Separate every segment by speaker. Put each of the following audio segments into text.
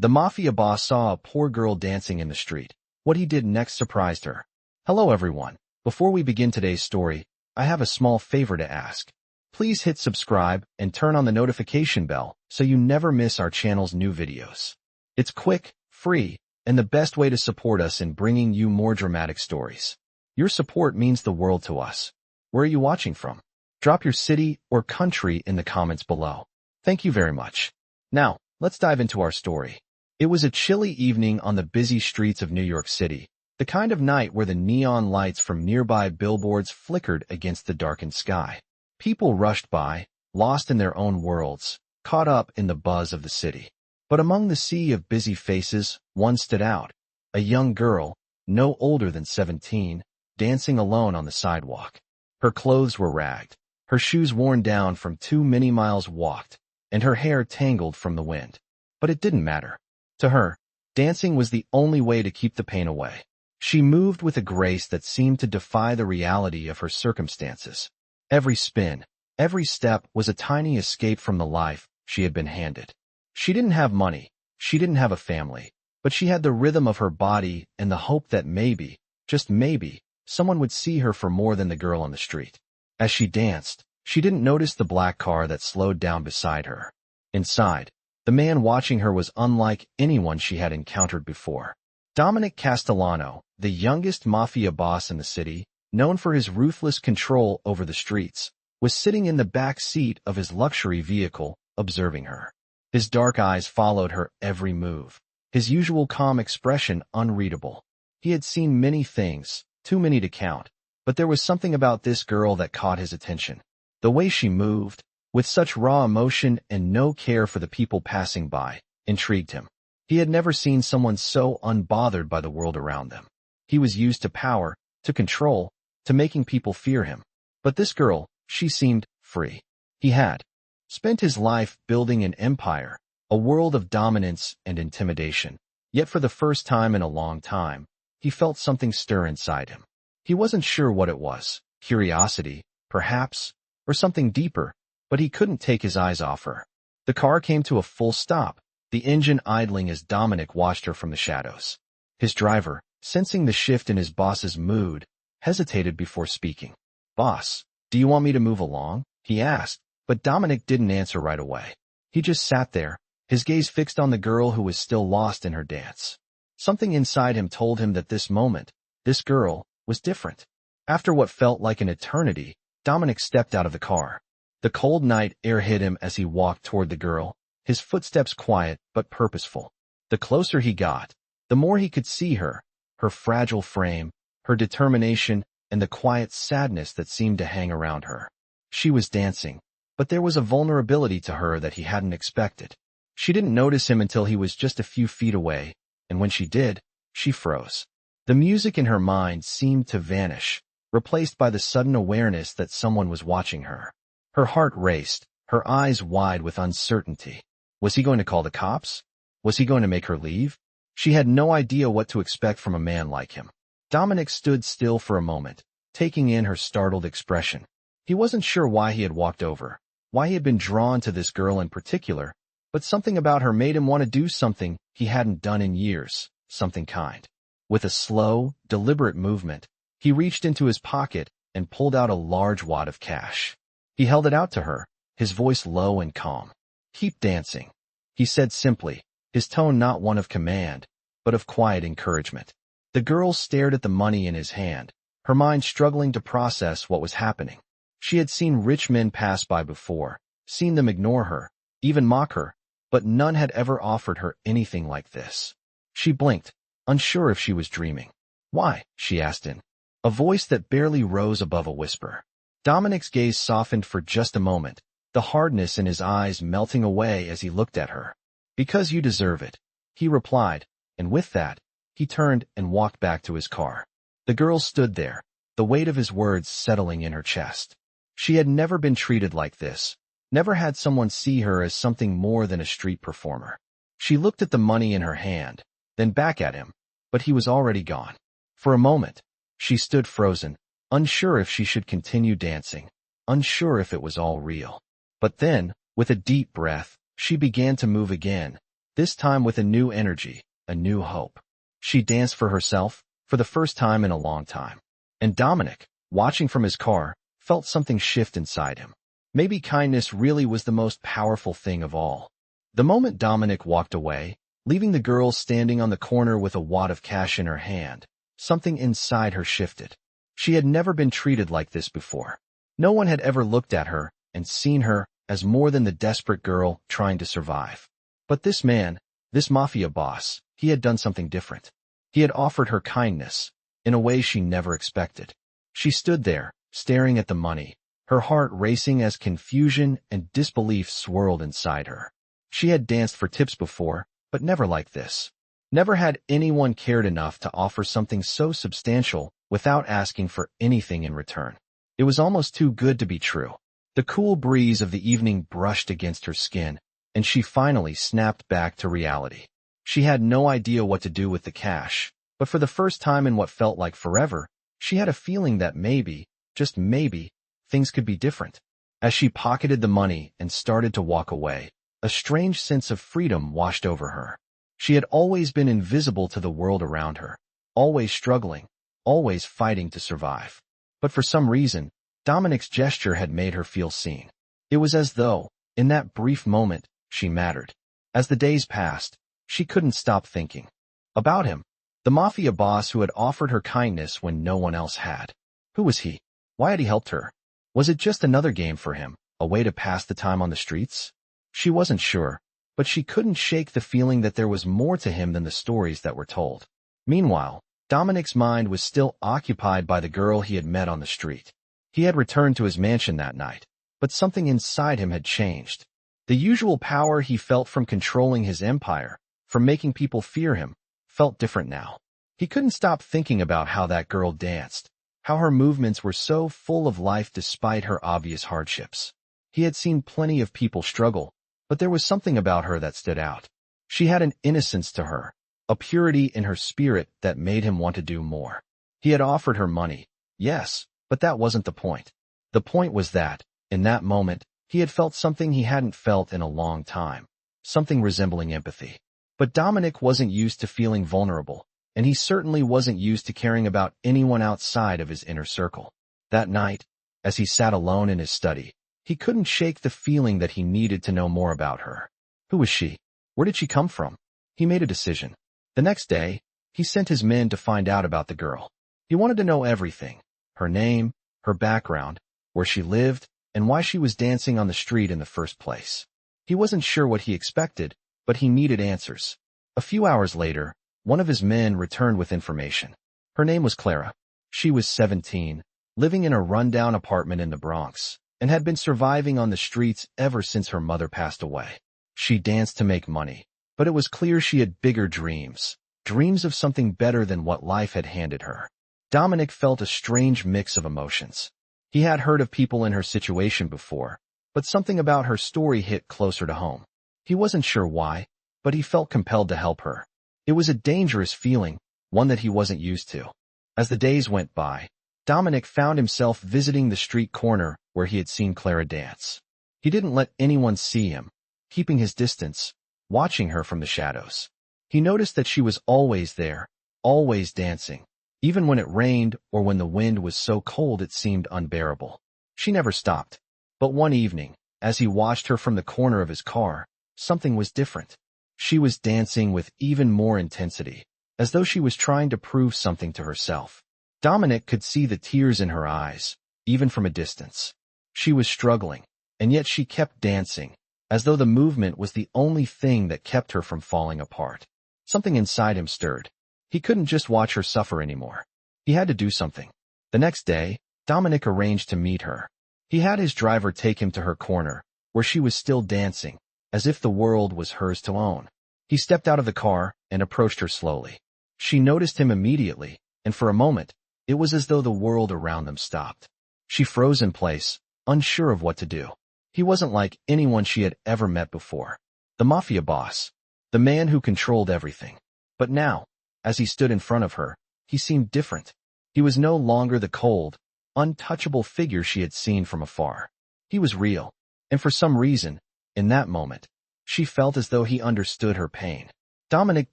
Speaker 1: The Mafia boss saw a poor girl dancing in the street. What he did next surprised her. Hello everyone. Before we begin today's story, I have a small favor to ask. Please hit subscribe and turn on the notification bell so you never miss our channel's new videos. It's quick, free, and the best way to support us in bringing you more dramatic stories. Your support means the world to us. Where are you watching from? Drop your city or country in the comments below. Thank you very much. Now, let's dive into our story. It was a chilly evening on the busy streets of New York City, the kind of night where the neon lights from nearby billboards flickered against the darkened sky. People rushed by, lost in their own worlds, caught up in the buzz of the city. But among the sea of busy faces, one stood out. A young girl, no older than 17, dancing alone on the sidewalk. Her clothes were ragged, her shoes worn down from too many miles walked, and her hair tangled from the wind. But it didn't matter. To her, dancing was the only way to keep the pain away. She moved with a grace that seemed to defy the reality of her circumstances. Every spin, every step was a tiny escape from the life she had been handed. She didn't have money, she didn't have a family, but she had the rhythm of her body and the hope that maybe, just maybe, someone would see her for more than the girl on the street. As she danced, she didn't notice the black car that slowed down beside her. Inside, the man watching her was unlike anyone she had encountered before. Dominic Castellano, the youngest mafia boss in the city, known for his ruthless control over the streets, was sitting in the back seat of his luxury vehicle, observing her. His dark eyes followed her every move, his usual calm expression unreadable. He had seen many things, too many to count, but there was something about this girl that caught his attention. The way she moved, with such raw emotion and no care for the people passing by, intrigued him. He had never seen someone so unbothered by the world around them. He was used to power, to control, to making people fear him. But this girl, she seemed free. He had spent his life building an empire, a world of dominance and intimidation. Yet for the first time in a long time, he felt something stir inside him. He wasn't sure what it was, curiosity, perhaps, or something deeper, but he couldn't take his eyes off her. The car came to a full stop, the engine idling as Dominic watched her from the shadows. His driver, sensing the shift in his boss's mood, hesitated before speaking. "Boss, do you want me to move along?" he asked, but Dominic didn't answer right away. He just sat there, his gaze fixed on the girl who was still lost in her dance. Something inside him told him that this moment, this girl, was different. After what felt like an eternity, Dominic stepped out of the car. The cold night air hit him as he walked toward the girl, his footsteps quiet but purposeful. The closer he got, the more he could see her, her fragile frame, her determination, and the quiet sadness that seemed to hang around her. She was dancing, but there was a vulnerability to her that he hadn't expected. She didn't notice him until he was just a few feet away, and when she did, she froze. The music in her mind seemed to vanish, replaced by the sudden awareness that someone was watching her. Her heart raced, her eyes wide with uncertainty. Was he going to call the cops? Was he going to make her leave? She had no idea what to expect from a man like him. Dominic stood still for a moment, taking in her startled expression. He wasn't sure why he had walked over, why he had been drawn to this girl in particular, but something about her made him want to do something he hadn't done in years, something kind. With a slow, deliberate movement, he reached into his pocket and pulled out a large wad of cash. He held it out to her, his voice low and calm. "Keep dancing," he said simply, his tone not one of command, but of quiet encouragement. The girl stared at the money in his hand, her mind struggling to process what was happening. She had seen rich men pass by before, seen them ignore her, even mock her, but none had ever offered her anything like this. She blinked, unsure if she was dreaming. "Why?" she asked in a voice that barely rose above a whisper. Dominic's gaze softened for just a moment, the hardness in his eyes melting away as he looked at her. "Because you deserve it," he replied, and with that, he turned and walked back to his car. The girl stood there, the weight of his words settling in her chest. She had never been treated like this, never had someone see her as something more than a street performer. She looked at the money in her hand, then back at him, but he was already gone. For a moment, she stood frozen, unsure if she should continue dancing, unsure if it was all real. But then, with a deep breath, she began to move again, this time with a new energy, a new hope. She danced for herself, for the first time in a long time. And Dominic, watching from his car, felt something shift inside him. Maybe kindness really was the most powerful thing of all. The moment Dominic walked away, leaving the girl standing on the corner with a wad of cash in her hand, something inside her shifted. She had never been treated like this before. No one had ever looked at her and seen her as more than the desperate girl trying to survive. But this man, this mafia boss, he had done something different. He had offered her kindness, in a way she never expected. She stood there, staring at the money, her heart racing as confusion and disbelief swirled inside her. She had danced for tips before, but never like this. Never had anyone cared enough to offer something so substantial without asking for anything in return. It was almost too good to be true. The cool breeze of the evening brushed against her skin, and she finally snapped back to reality. She had no idea what to do with the cash, but for the first time in what felt like forever, she had a feeling that maybe, just maybe, things could be different. As she pocketed the money and started to walk away, a strange sense of freedom washed over her. She had always been invisible to the world around her, always struggling, always fighting to survive. But for some reason, Dominic's gesture had made her feel seen. It was as though, in that brief moment, she mattered. As the days passed, she couldn't stop thinking about him, the mafia boss who had offered her kindness when no one else had. Who was he? Why had he helped her? Was it just another game for him, a way to pass the time on the streets? She wasn't sure, but she couldn't shake the feeling that there was more to him than the stories that were told. Meanwhile, Dominic's mind was still occupied by the girl he had met on the street. He had returned to his mansion that night, but something inside him had changed. The usual power he felt from controlling his empire, from making people fear him, felt different now. He couldn't stop thinking about how that girl danced, how her movements were so full of life despite her obvious hardships. He had seen plenty of people struggle, but there was something about her that stood out. She had an innocence to her, a purity in her spirit that made him want to do more. He had offered her money, yes, but that wasn't the point. The point was that, in that moment, he had felt something he hadn't felt in a long time, something resembling empathy. But Dominic wasn't used to feeling vulnerable, and he certainly wasn't used to caring about anyone outside of his inner circle. That night, as he sat alone in his study, he couldn't shake the feeling that he needed to know more about her. Who was she? Where did she come from? He made a decision. The next day, he sent his men to find out about the girl. He wanted to know everything: her name, her background, where she lived, and why she was dancing on the street in the first place. He wasn't sure what he expected, but he needed answers. A few hours later, one of his men returned with information. Her name was Clara. She was 17, living in a rundown apartment in the Bronx, and had been surviving on the streets ever since her mother passed away. She danced to make money, but it was clear she had bigger dreams, dreams of something better than what life had handed her. Dominic felt a strange mix of emotions. He had heard of people in her situation before, but something about her story hit closer to home. He wasn't sure why, but he felt compelled to help her. It was a dangerous feeling, one that he wasn't used to. As the days went by, Dominic found himself visiting the street corner where he had seen Clara dance. He didn't let anyone see him, keeping his distance, watching her from the shadows. He noticed that she was always there, always dancing, even when it rained or when the wind was so cold it seemed unbearable. She never stopped. But one evening, as he watched her from the corner of his car, something was different. She was dancing with even more intensity, as though she was trying to prove something to herself. Dominic could see the tears in her eyes, even from a distance. She was struggling, and yet she kept dancing, as though the movement was the only thing that kept her from falling apart. Something inside him stirred. He couldn't just watch her suffer anymore. He had to do something. The next day, Dominic arranged to meet her. He had his driver take him to her corner, where she was still dancing, as if the world was hers to own. He stepped out of the car and approached her slowly. She noticed him immediately, and for a moment, it was as though the world around them stopped. She froze in place, unsure of what to do. He wasn't like anyone she had ever met before. The mafia boss, the man who controlled everything. But now, as he stood in front of her, he seemed different. He was no longer the cold, untouchable figure she had seen from afar. He was real, and for some reason, in that moment, She felt as though he understood her pain. Dominic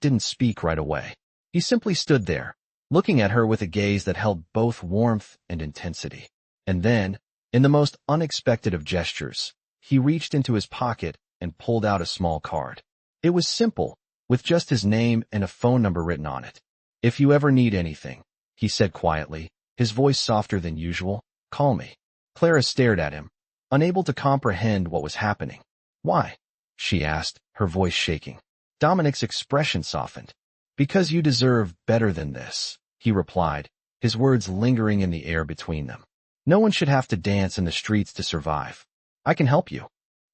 Speaker 1: didn't speak right away. He simply stood there, looking at her with a gaze that held both warmth and intensity. And then, in the most unexpected of gestures, he reached into his pocket and pulled out a small card. It was simple, with just his name and a phone number written on it. "If you ever need anything," he said quietly, his voice softer than usual, "call me." Clara stared at him, unable to comprehend what was happening. "Why?" she asked, her voice shaking. Dominic's expression softened. "Because you deserve better than this," he replied, his words lingering in the air between them. "No one should have to dance in the streets to survive. I can help you."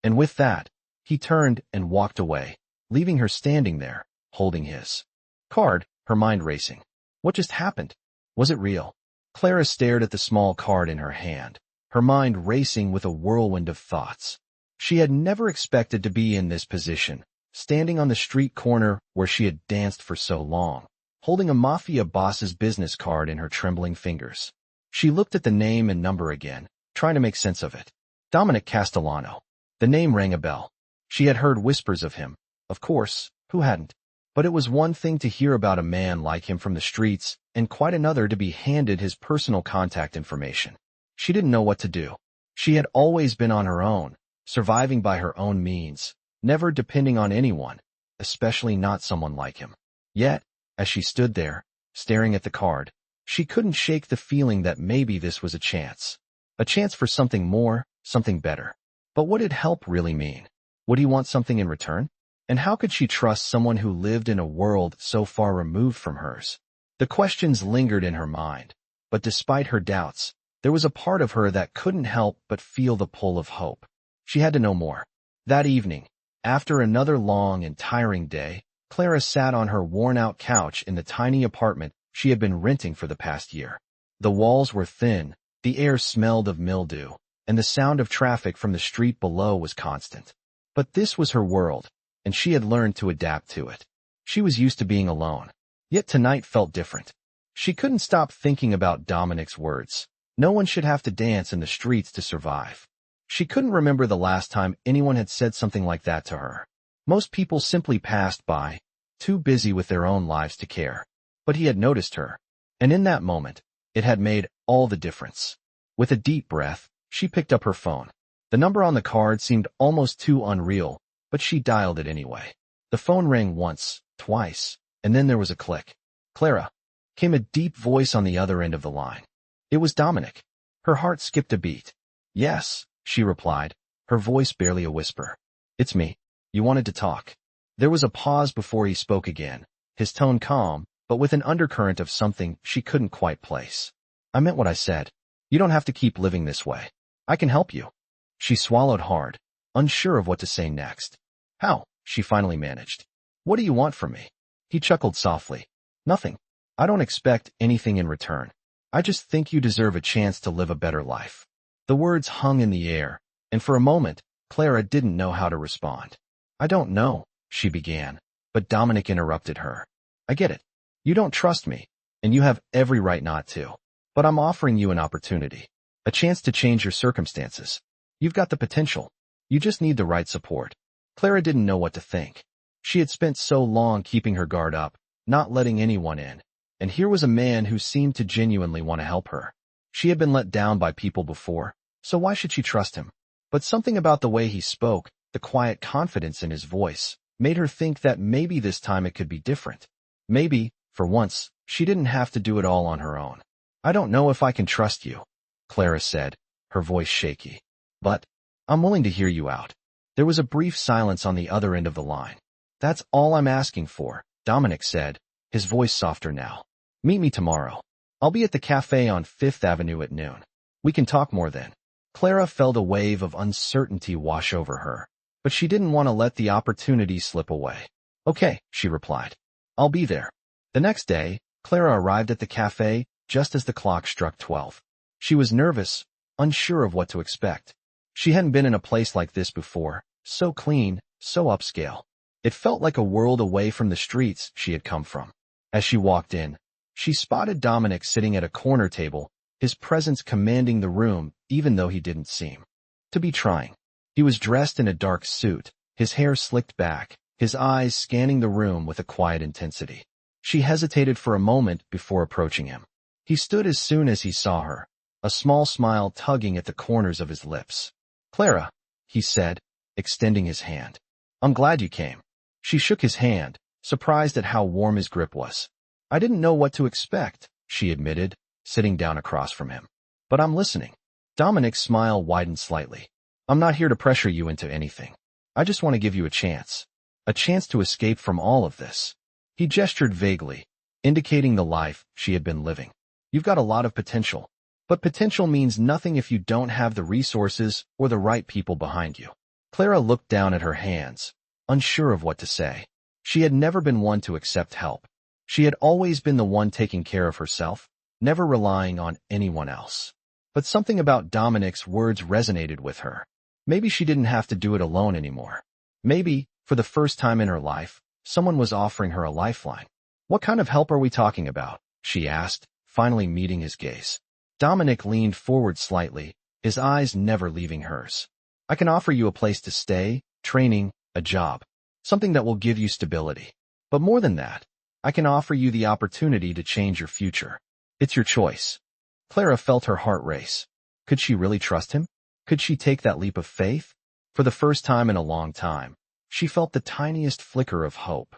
Speaker 1: And with that, he turned and walked away, leaving her standing there, holding his card, her mind racing. What just happened? Was it real? Clara stared at the small card in her hand, her mind racing with a whirlwind of thoughts. She had never expected to be in this position, standing on the street corner where she had danced for so long, holding a Mafia boss's business card in her trembling fingers. She looked at the name and number again, trying to make sense of it. Dominic Castellano. The name rang a bell. She had heard whispers of him. Of course, who hadn't? But it was one thing to hear about a man like him from the streets, and quite another to be handed his personal contact information. She didn't know what to do. She had always been on her own, surviving by her own means, never depending on anyone, especially not someone like him. Yet, as she stood there, staring at the card, she couldn't shake the feeling that maybe this was a chance. A chance for something more, something better. But what did help really mean? Would he want something in return? And how could she trust someone who lived in a world so far removed from hers? The questions lingered in her mind, but despite her doubts, there was a part of her that couldn't help but feel the pull of hope. She had to know more. That evening, after another long and tiring day, Clara sat on her worn-out couch in the tiny apartment she had been renting for the past year. The walls were thin, the air smelled of mildew, and the sound of traffic from the street below was constant. But this was her world, and she had learned to adapt to it. She was used to being alone. Yet tonight felt different. She couldn't stop thinking about Dominic's words. No one should have to dance in the streets to survive. She couldn't remember the last time anyone had said something like that to her. Most people simply passed by, too busy with their own lives to care. But he had noticed her, and in that moment, it had made all the difference. With a deep breath, she picked up her phone. The number on the card seemed almost too unreal, but she dialed it anyway. The phone rang once, twice, and then there was a click. "Clara," came a deep voice on the other end of the line. It was Dominic. Her heart skipped a beat. "Yes," she replied, her voice barely a whisper. "It's me. You wanted to talk." There was a pause before he spoke again, his tone calm, but with an undercurrent of something she couldn't quite place. "I meant what I said. You don't have to keep living this way. I can help you." She swallowed hard, unsure of what to say next. "How?" she finally managed. "What do you want from me?" He chuckled softly. "Nothing. I don't expect anything in return. I just think you deserve a chance to live a better life." The words hung in the air, and for a moment, Clara didn't know how to respond. "I don't know," she began, but Dominic interrupted her. "I get it. You don't trust me, and you have every right not to. But I'm offering you an opportunity, a chance to change your circumstances. You've got the potential. You just need the right support." Clara didn't know what to think. She had spent so long keeping her guard up, not letting anyone in, and here was a man who seemed to genuinely want to help her. She had been let down by people before, so why should she trust him? But something about the way he spoke, the quiet confidence in his voice, made her think that maybe this time it could be different. Maybe, for once, she didn't have to do it all on her own. "I don't know if I can trust you," Clara said, her voice shaky. "But I'm willing to hear you out." There was a brief silence on the other end of the line. "That's all I'm asking for," Dominic said, his voice softer now. "Meet me tomorrow. I'll be at the cafe on 5th Avenue at noon. We can talk more then." Clara felt a wave of uncertainty wash over her, but she didn't want to let the opportunity slip away. "Okay," she replied. "I'll be there." The next day, Clara arrived at the cafe just as the clock struck 12. She was nervous, unsure of what to expect. She hadn't been in a place like this before, so clean, so upscale. It felt like a world away from the streets she had come from. As she walked in, she spotted Dominic sitting at a corner table, his presence commanding the room even though he didn't seem to be trying. He was dressed in a dark suit, his hair slicked back, his eyes scanning the room with a quiet intensity. She hesitated for a moment before approaching him. He stood as soon as he saw her, a small smile tugging at the corners of his lips. "Clara," he said, extending his hand. "I'm glad you came." She shook his hand, surprised at how warm his grip was. "I didn't know what to expect," she admitted, sitting down across from him. "But I'm listening." Dominic's smile widened slightly. "I'm not here to pressure you into anything. I just want to give you a chance to escape from all of this." He gestured vaguely, indicating the life she had been living. "You've got a lot of potential, but potential means nothing if you don't have the resources or the right people behind you." Clara looked down at her hands, unsure of what to say. She had never been one to accept help. She had always been the one taking care of herself, never relying on anyone else. But something about Dominic's words resonated with her. Maybe she didn't have to do it alone anymore. Maybe, for the first time in her life, someone was offering her a lifeline. "What kind of help are we talking about?" she asked, finally meeting his gaze. Dominic leaned forward slightly, his eyes never leaving hers. "I can offer you a place to stay, training, a job, something that will give you stability. But more than that, I can offer you the opportunity to change your future. It's your choice." Clara felt her heart race. Could she really trust him? Could she take that leap of faith? For the first time in a long time, she felt the tiniest flicker of hope.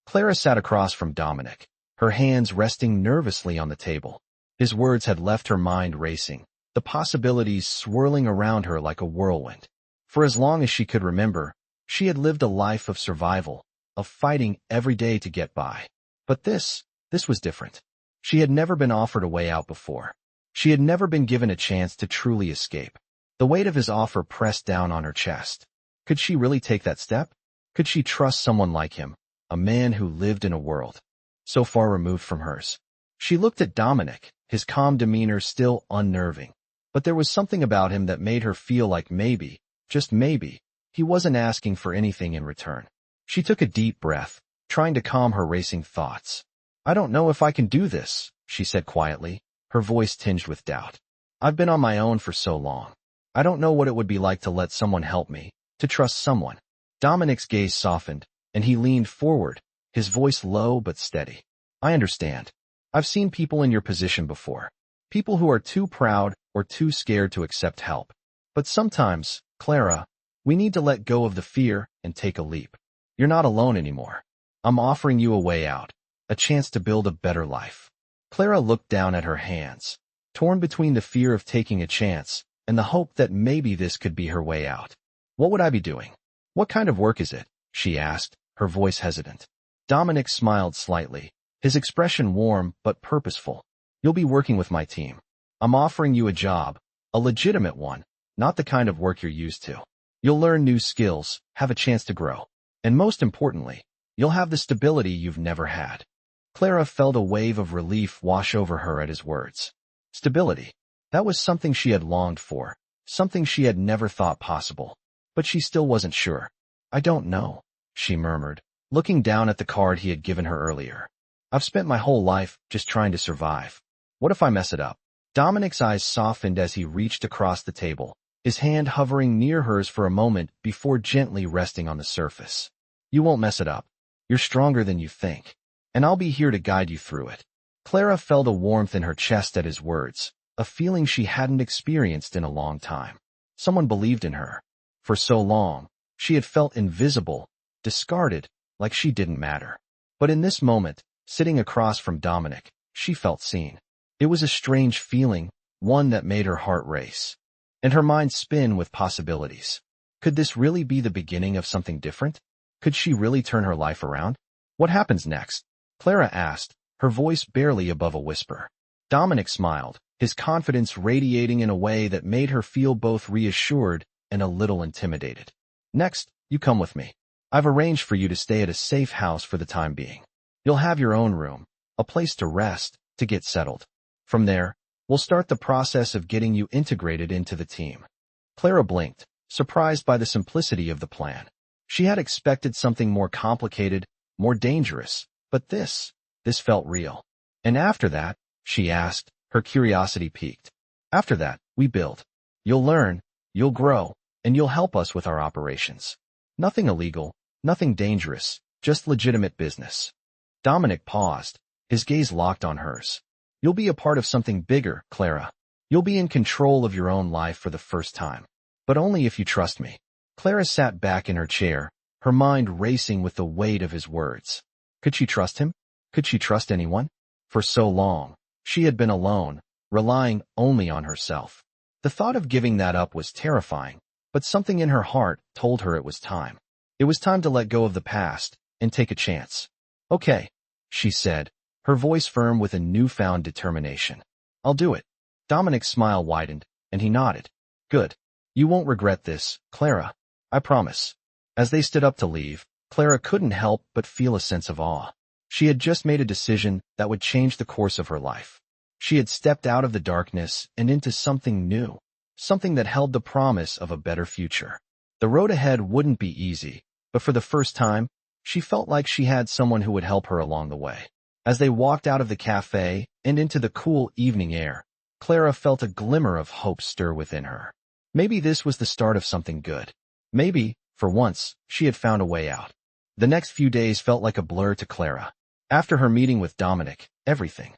Speaker 1: Clara sat across from Dominic, her hands resting nervously on the table. His words had left her mind racing, the possibilities swirling around her like a whirlwind. For as long as she could remember, she had lived a life of survival, of fighting every day to get by. But this was different. She had never been offered a way out before. She had never been given a chance to truly escape. The weight of his offer pressed down on her chest. Could she really take that step? Could she trust someone like him, a man who lived in a world so far removed from hers? She looked at Dominic, his calm demeanor still unnerving. But there was something about him that made her feel like maybe, just maybe, he wasn't asking for anything in return. She took a deep breath, trying to calm her racing thoughts. "I don't know if I can do this," she said quietly, her voice tinged with doubt. "I've been on my own for so long. I don't know what it would be like to let someone help me, to trust someone." Dominic's gaze softened, and he leaned forward, his voice low but steady. "I understand. I've seen people in your position before. People who are too proud or too scared to accept help. But sometimes, Clara, we need to let go of the fear and take a leap. You're not alone anymore. I'm offering you a way out, a chance to build a better life." Clara looked down at her hands, torn between the fear of taking a chance and the hope that maybe this could be her way out. "What would I be doing? What kind of work is it?" she asked, her voice hesitant. Dominic smiled slightly, his expression warm but purposeful. "You'll be working with my team. I'm offering you a job, a legitimate one, not the kind of work you're used to. You'll learn new skills, have a chance to grow. And most importantly, you'll have the stability you've never had." Clara felt a wave of relief wash over her at his words. Stability. That was something she had longed for, something she had never thought possible. But she still wasn't sure. "I don't know," she murmured, looking down at the card he had given her earlier. "I've spent my whole life just trying to survive. What if I mess it up?" Dominic's eyes softened as he reached across the table, his hand hovering near hers for a moment before gently resting on the surface. "You won't mess it up. You're stronger than you think. And I'll be here to guide you through it." Clara felt a warmth in her chest at his words, a feeling she hadn't experienced in a long time. Someone believed in her. For so long, she had felt invisible, discarded, like she didn't matter. But in this moment, sitting across from Dominic, she felt seen. It was a strange feeling, one that made her heart race, and her mind spin with possibilities. Could this really be the beginning of something different? Could she really turn her life around? "What happens next?" Clara asked, her voice barely above a whisper. Dominic smiled, his confidence radiating in a way that made her feel both reassured and a little intimidated. "Next, you come with me. I've arranged for you to stay at a safe house for the time being. You'll have your own room, a place to rest, to get settled. From there, we'll start the process of getting you integrated into the team." Clara blinked, surprised by the simplicity of the plan. She had expected something more complicated, more dangerous, but this felt real. "And after that?" she asked, her curiosity piqued. "After that, we build. You'll learn, you'll grow, and you'll help us with our operations." Nothing illegal, nothing dangerous, just legitimate business. Dominic paused, his gaze locked on hers. You'll be a part of something bigger, Clara. You'll be in control of your own life for the first time. But only if you trust me. Clara sat back in her chair, her mind racing with the weight of his words. Could she trust him? Could she trust anyone? For so long, she had been alone, relying only on herself. The thought of giving that up was terrifying, but something in her heart told her it was time. It was time to let go of the past and take a chance. Okay, she said, her voice firm with a newfound determination. I'll do it. Dominic's smile widened, and he nodded. Good. You won't regret this, Clara. I promise. As they stood up to leave, Clara couldn't help but feel a sense of awe. She had just made a decision that would change the course of her life. She had stepped out of the darkness and into something new, something that held the promise of a better future. The road ahead wouldn't be easy, but for the first time, she felt like she had someone who would help her along the way. As they walked out of the cafe and into the cool evening air, Clara felt a glimmer of hope stir within her. Maybe this was the start of something good. Maybe, for once, she had found a way out. The next few days felt like a blur to Clara. After her meeting with Dominic, everything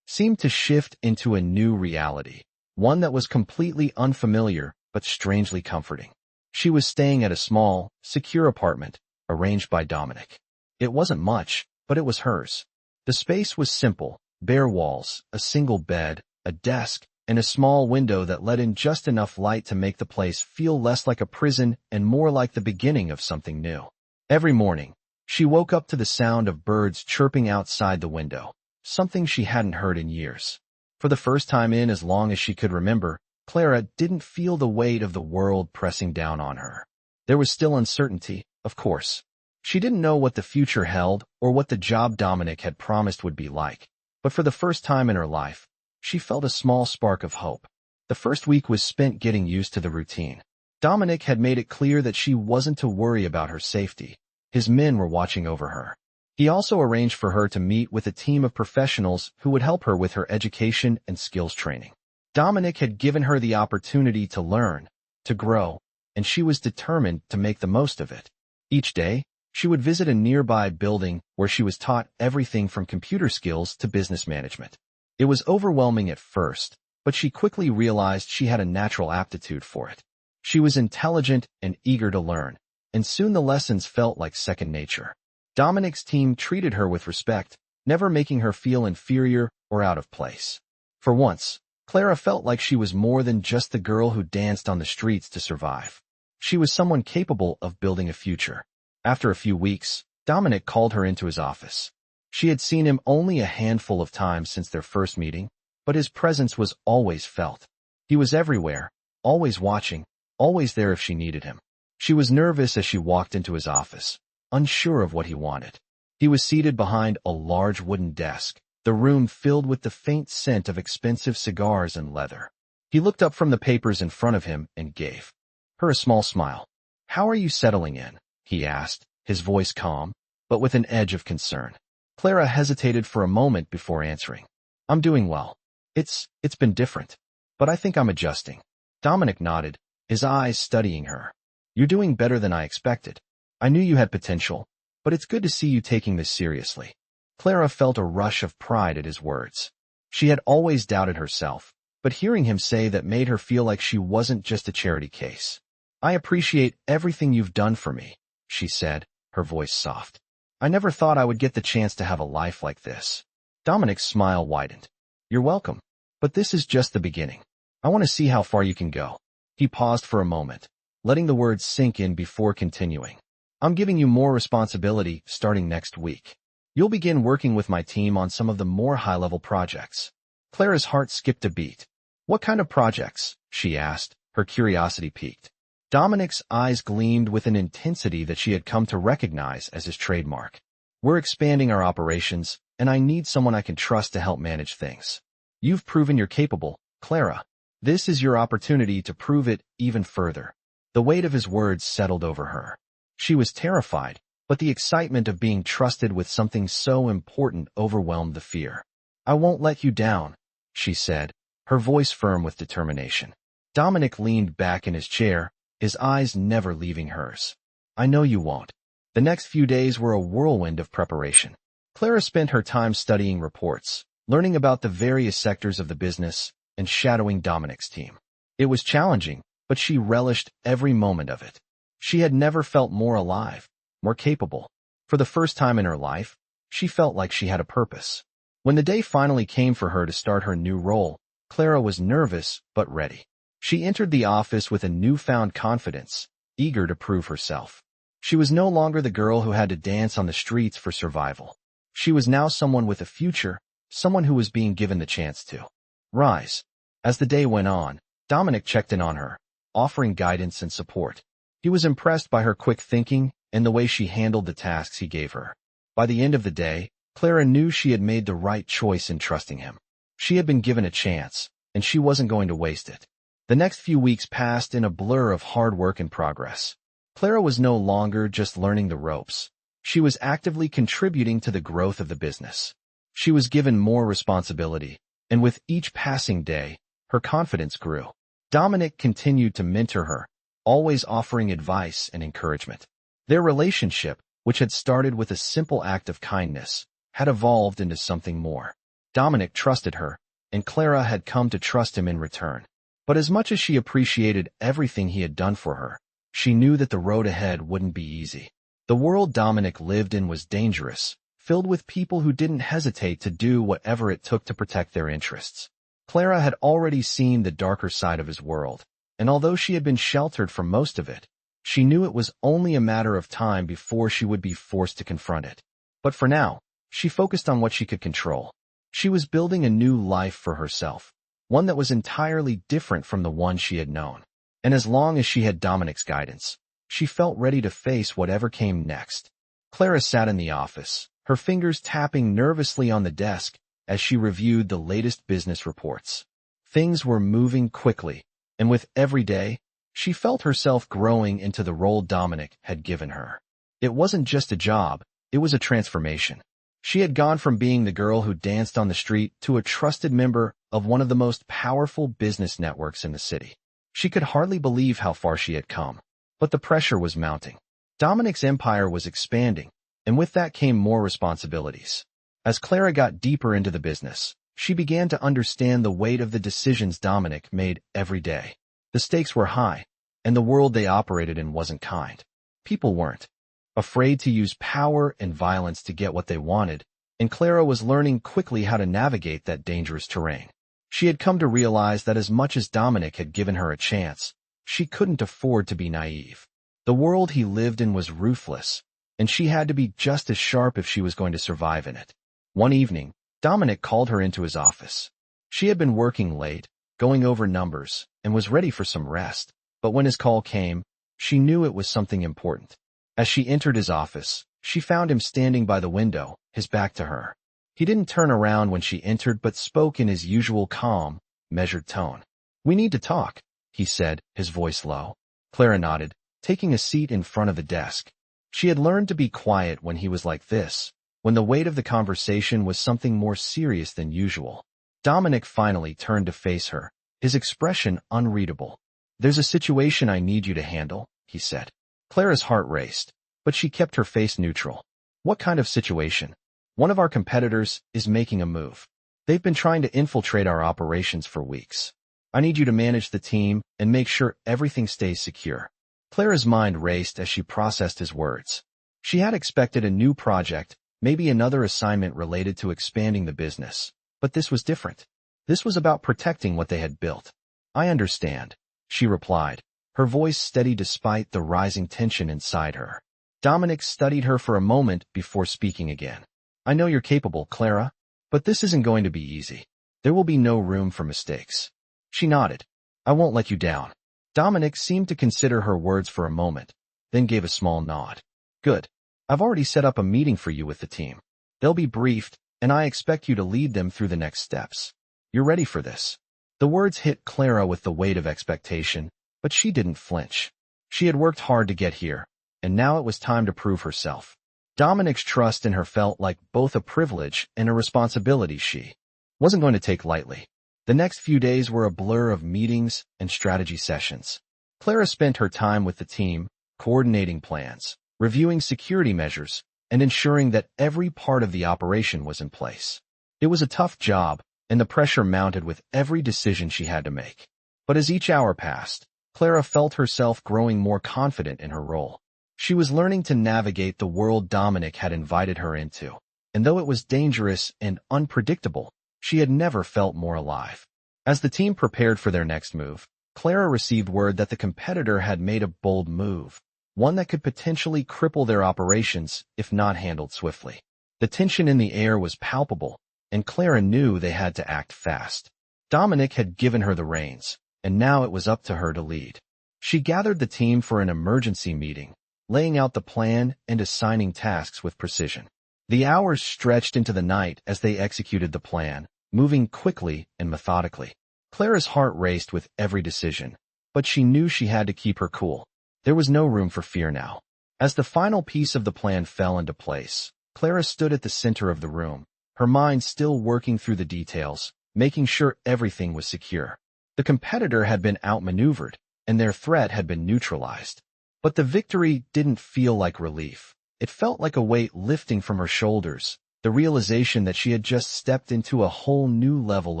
Speaker 1: seemed to shift into a new reality, one that was completely unfamiliar but strangely comforting. She was staying at a small, secure apartment, arranged by Dominic. It wasn't much, but it was hers. The space was simple, bare walls, a single bed, a desk, and a small window that let in just enough light to make the place feel less like a prison and more like the beginning of something new. Every morning, she woke up to the sound of birds chirping outside the window, something she hadn't heard in years. For the first time in as long as she could remember, Clara didn't feel the weight of the world pressing down on her. There was still uncertainty, of course. She didn't know what the future held or what the job Dominic had promised would be like, but for the first time in her life, she felt a small spark of hope. The first week was spent getting used to the routine. Dominic had made it clear that she wasn't to worry about her safety. His men were watching over her. He also arranged for her to meet with a team of professionals who would help her with her education and skills training. Dominic had given her the opportunity to learn, to grow, and she was determined to make the most of it. Each day, she would visit a nearby building where she was taught everything from computer skills to business management. It was overwhelming at first, but she quickly realized she had a natural aptitude for it. She was intelligent and eager to learn, and soon the lessons felt like second nature. Dominic's team treated her with respect, never making her feel inferior or out of place. For once, Clara felt like she was more than just the girl who danced on the streets to survive. She was someone capable of building a future. After a few weeks, Dominic called her into his office. She had seen him only a handful of times since their first meeting, but his presence was always felt. He was everywhere, always watching, always there if she needed him. She was nervous as she walked into his office, unsure of what he wanted. He was seated behind a large wooden desk, the room filled with the faint scent of expensive cigars and leather. He looked up from the papers in front of him and gave her a small smile. "How are you settling in?" he asked, his voice calm, but with an edge of concern. Clara hesitated for a moment before answering. "I'm doing well. It's been different, but I think I'm adjusting." Dominic nodded, his eyes studying her. "You're doing better than I expected. I knew you had potential, but it's good to see you taking this seriously." Clara felt a rush of pride at his words. She had always doubted herself, but hearing him say that made her feel like she wasn't just a charity case. "I appreciate everything you've done for me," she said, her voice soft. "I never thought I would get the chance to have a life like this." Dominic's smile widened. "You're welcome, but this is just the beginning. I want to see how far you can go." He paused for a moment, letting the words sink in before continuing. "I'm giving you more responsibility starting next week. You'll begin working with my team on some of the more high-level projects." Clara's heart skipped a beat. "What kind of projects?" she asked, her curiosity piqued. Dominic's eyes gleamed with an intensity that she had come to recognize as his trademark. "We're expanding our operations, and I need someone I can trust to help manage things. You've proven you're capable, Clara. This is your opportunity to prove it even further." The weight of his words settled over her. She was terrified, but the excitement of being trusted with something so important overwhelmed the fear. "I won't let you down," she said, her voice firm with determination. Dominic leaned back in his chair, his eyes never leaving hers. I know you won't. The next few days were a whirlwind of preparation. Clara spent her time studying reports, learning about the various sectors of the business, and shadowing Dominic's team. It was challenging, but she relished every moment of it. She had never felt more alive, more capable. For the first time in her life, she felt like she had a purpose. When the day finally came for her to start her new role, Clara was nervous but ready. She entered the office with a newfound confidence, eager to prove herself. She was no longer the girl who had to dance on the streets for survival. She was now someone with a future, someone who was being given the chance to rise. As the day went on, Dominic checked in on her, offering guidance and support. He was impressed by her quick thinking and the way she handled the tasks he gave her. By the end of the day, Clara knew she had made the right choice in trusting him. She had been given a chance, and she wasn't going to waste it. The next few weeks passed in a blur of hard work and progress. Clara was no longer just learning the ropes. She was actively contributing to the growth of the business. She was given more responsibility, and with each passing day, her confidence grew. Dominic continued to mentor her, always offering advice and encouragement. Their relationship, which had started with a simple act of kindness, had evolved into something more. Dominic trusted her, and Clara had come to trust him in return. But as much as she appreciated everything he had done for her, she knew that the road ahead wouldn't be easy. The world Dominic lived in was dangerous, filled with people who didn't hesitate to do whatever it took to protect their interests. Clara had already seen the darker side of his world, and although she had been sheltered from most of it, she knew it was only a matter of time before she would be forced to confront it. But for now, she focused on what she could control. She was building a new life for herself, one that was entirely different from the one she had known. And as long as she had Dominic's guidance, she felt ready to face whatever came next. Clara sat in the office, her fingers tapping nervously on the desk as she reviewed the latest business reports. Things were moving quickly, and with every day, she felt herself growing into the role Dominic had given her. It wasn't just a job, it was a transformation. She had gone from being the girl who danced on the street to a trusted member of one of the most powerful business networks in the city. She could hardly believe how far she had come. But the pressure was mounting. Dominic's empire was expanding, and with that came more responsibilities. As Clara got deeper into the business, she began to understand the weight of the decisions Dominic made every day. The stakes were high, and the world they operated in wasn't kind. People weren't afraid to use power and violence to get what they wanted, and Clara was learning quickly how to navigate that dangerous terrain. She had come to realize that as much as Dominic had given her a chance, she couldn't afford to be naive. The world he lived in was ruthless, and she had to be just as sharp if she was going to survive in it. One evening, Dominic called her into his office. She had been working late, going over numbers, and was ready for some rest. But when his call came, she knew it was something important. As she entered his office, she found him standing by the window, his back to her. He didn't turn around when she entered but spoke in his usual calm, measured tone. "We need to talk," he said, his voice low. Clara nodded, taking a seat in front of the desk. She had learned to be quiet when he was like this, when the weight of the conversation was something more serious than usual. Dominic finally turned to face her, his expression unreadable. "There's a situation I need you to handle," he said. Clara's heart raced, but she kept her face neutral. "What kind of situation?" "One of our competitors is making a move. They've been trying to infiltrate our operations for weeks. I need you to manage the team and make sure everything stays secure." Clara's mind raced as she processed his words. She had expected a new project, maybe another assignment related to expanding the business. But this was different. This was about protecting what they had built. "I understand," she replied, her voice steady despite the rising tension inside her. Dominic studied her for a moment before speaking again. "I know you're capable, Clara, but this isn't going to be easy. There will be no room for mistakes." She nodded. "I won't let you down." Dominic seemed to consider her words for a moment, then gave a small nod. "Good. I've already set up a meeting for you with the team. They'll be briefed, and I expect you to lead them through the next steps. You're ready for this." The words hit Clara with the weight of expectation, but she didn't flinch. She had worked hard to get here, and now it was time to prove herself. Dominic's trust in her felt like both a privilege and a responsibility she wasn't going to take lightly. The next few days were a blur of meetings and strategy sessions. Clara spent her time with the team, coordinating plans, reviewing security measures, and ensuring that every part of the operation was in place. It was a tough job, and the pressure mounted with every decision she had to make. But as each hour passed, Clara felt herself growing more confident in her role. She was learning to navigate the world Dominic had invited her into, and though it was dangerous and unpredictable, she had never felt more alive. As the team prepared for their next move, Clara received word that the competitor had made a bold move, one that could potentially cripple their operations if not handled swiftly. The tension in the air was palpable, and Clara knew they had to act fast. Dominic had given her the reins, and now it was up to her to lead. She gathered the team for an emergency meeting, laying out the plan and assigning tasks with precision. The hours stretched into the night as they executed the plan, moving quickly and methodically. Clara's heart raced with every decision, but she knew she had to keep her cool. There was no room for fear now. As the final piece of the plan fell into place, Clara stood at the center of the room, her mind still working through the details, making sure everything was secure. The competitor had been outmaneuvered, and their threat had been neutralized. But the victory didn't feel like relief. It felt like a weight lifting from her shoulders, the realization that she had just stepped into a whole new level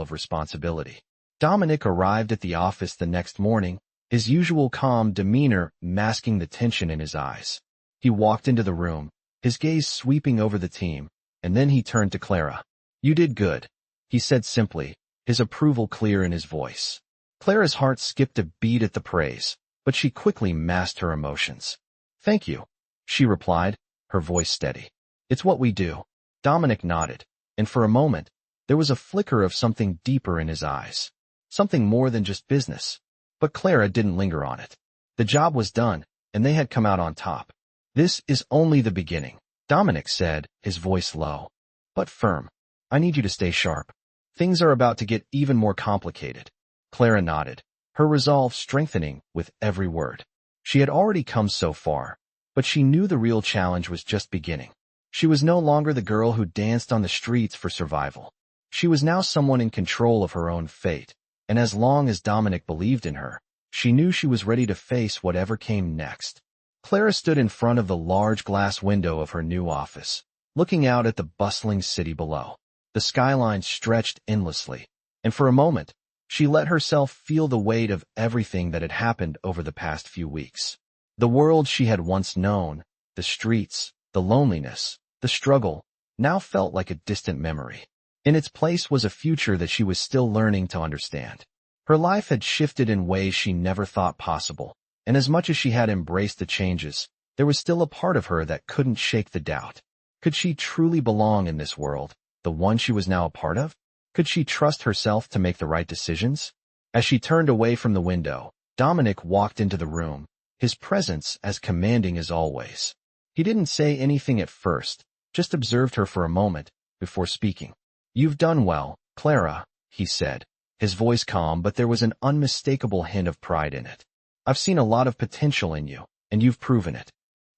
Speaker 1: of responsibility. Dominic arrived at the office the next morning, his usual calm demeanor masking the tension in his eyes. He walked into the room, his gaze sweeping over the team, and then he turned to Clara. "You did good," he said simply, his approval clear in his voice. Clara's heart skipped a beat at the praise, but she quickly masked her emotions. "Thank you," she replied, her voice steady. "It's what we do." Dominic nodded, and for a moment, there was a flicker of something deeper in his eyes. Something more than just business. But Clara didn't linger on it. The job was done, and they had come out on top. "This is only the beginning," Dominic said, his voice low, but firm. "I need you to stay sharp. Things are about to get even more complicated." Clara nodded, her resolve strengthening with every word. She had already come so far, but she knew the real challenge was just beginning. She was no longer the girl who danced on the streets for survival. She was now someone in control of her own fate, and as long as Dominic believed in her, she knew she was ready to face whatever came next. Clara stood in front of the large glass window of her new office, looking out at the bustling city below. The skyline stretched endlessly, and for a moment, she let herself feel the weight of everything that had happened over the past few weeks. The world she had once known, the streets, the loneliness, the struggle, now felt like a distant memory. In its place was a future that she was still learning to understand. Her life had shifted in ways she never thought possible, and as much as she had embraced the changes, there was still a part of her that couldn't shake the doubt. Could she truly belong in this world, the one she was now a part of? Could she trust herself to make the right decisions? As she turned away from the window, Dominic walked into the room, his presence as commanding as always. He didn't say anything at first, just observed her for a moment, before speaking. "You've done well, Clara," he said, his voice calm, but there was an unmistakable hint of pride in it. "I've seen a lot of potential in you, and you've proven it."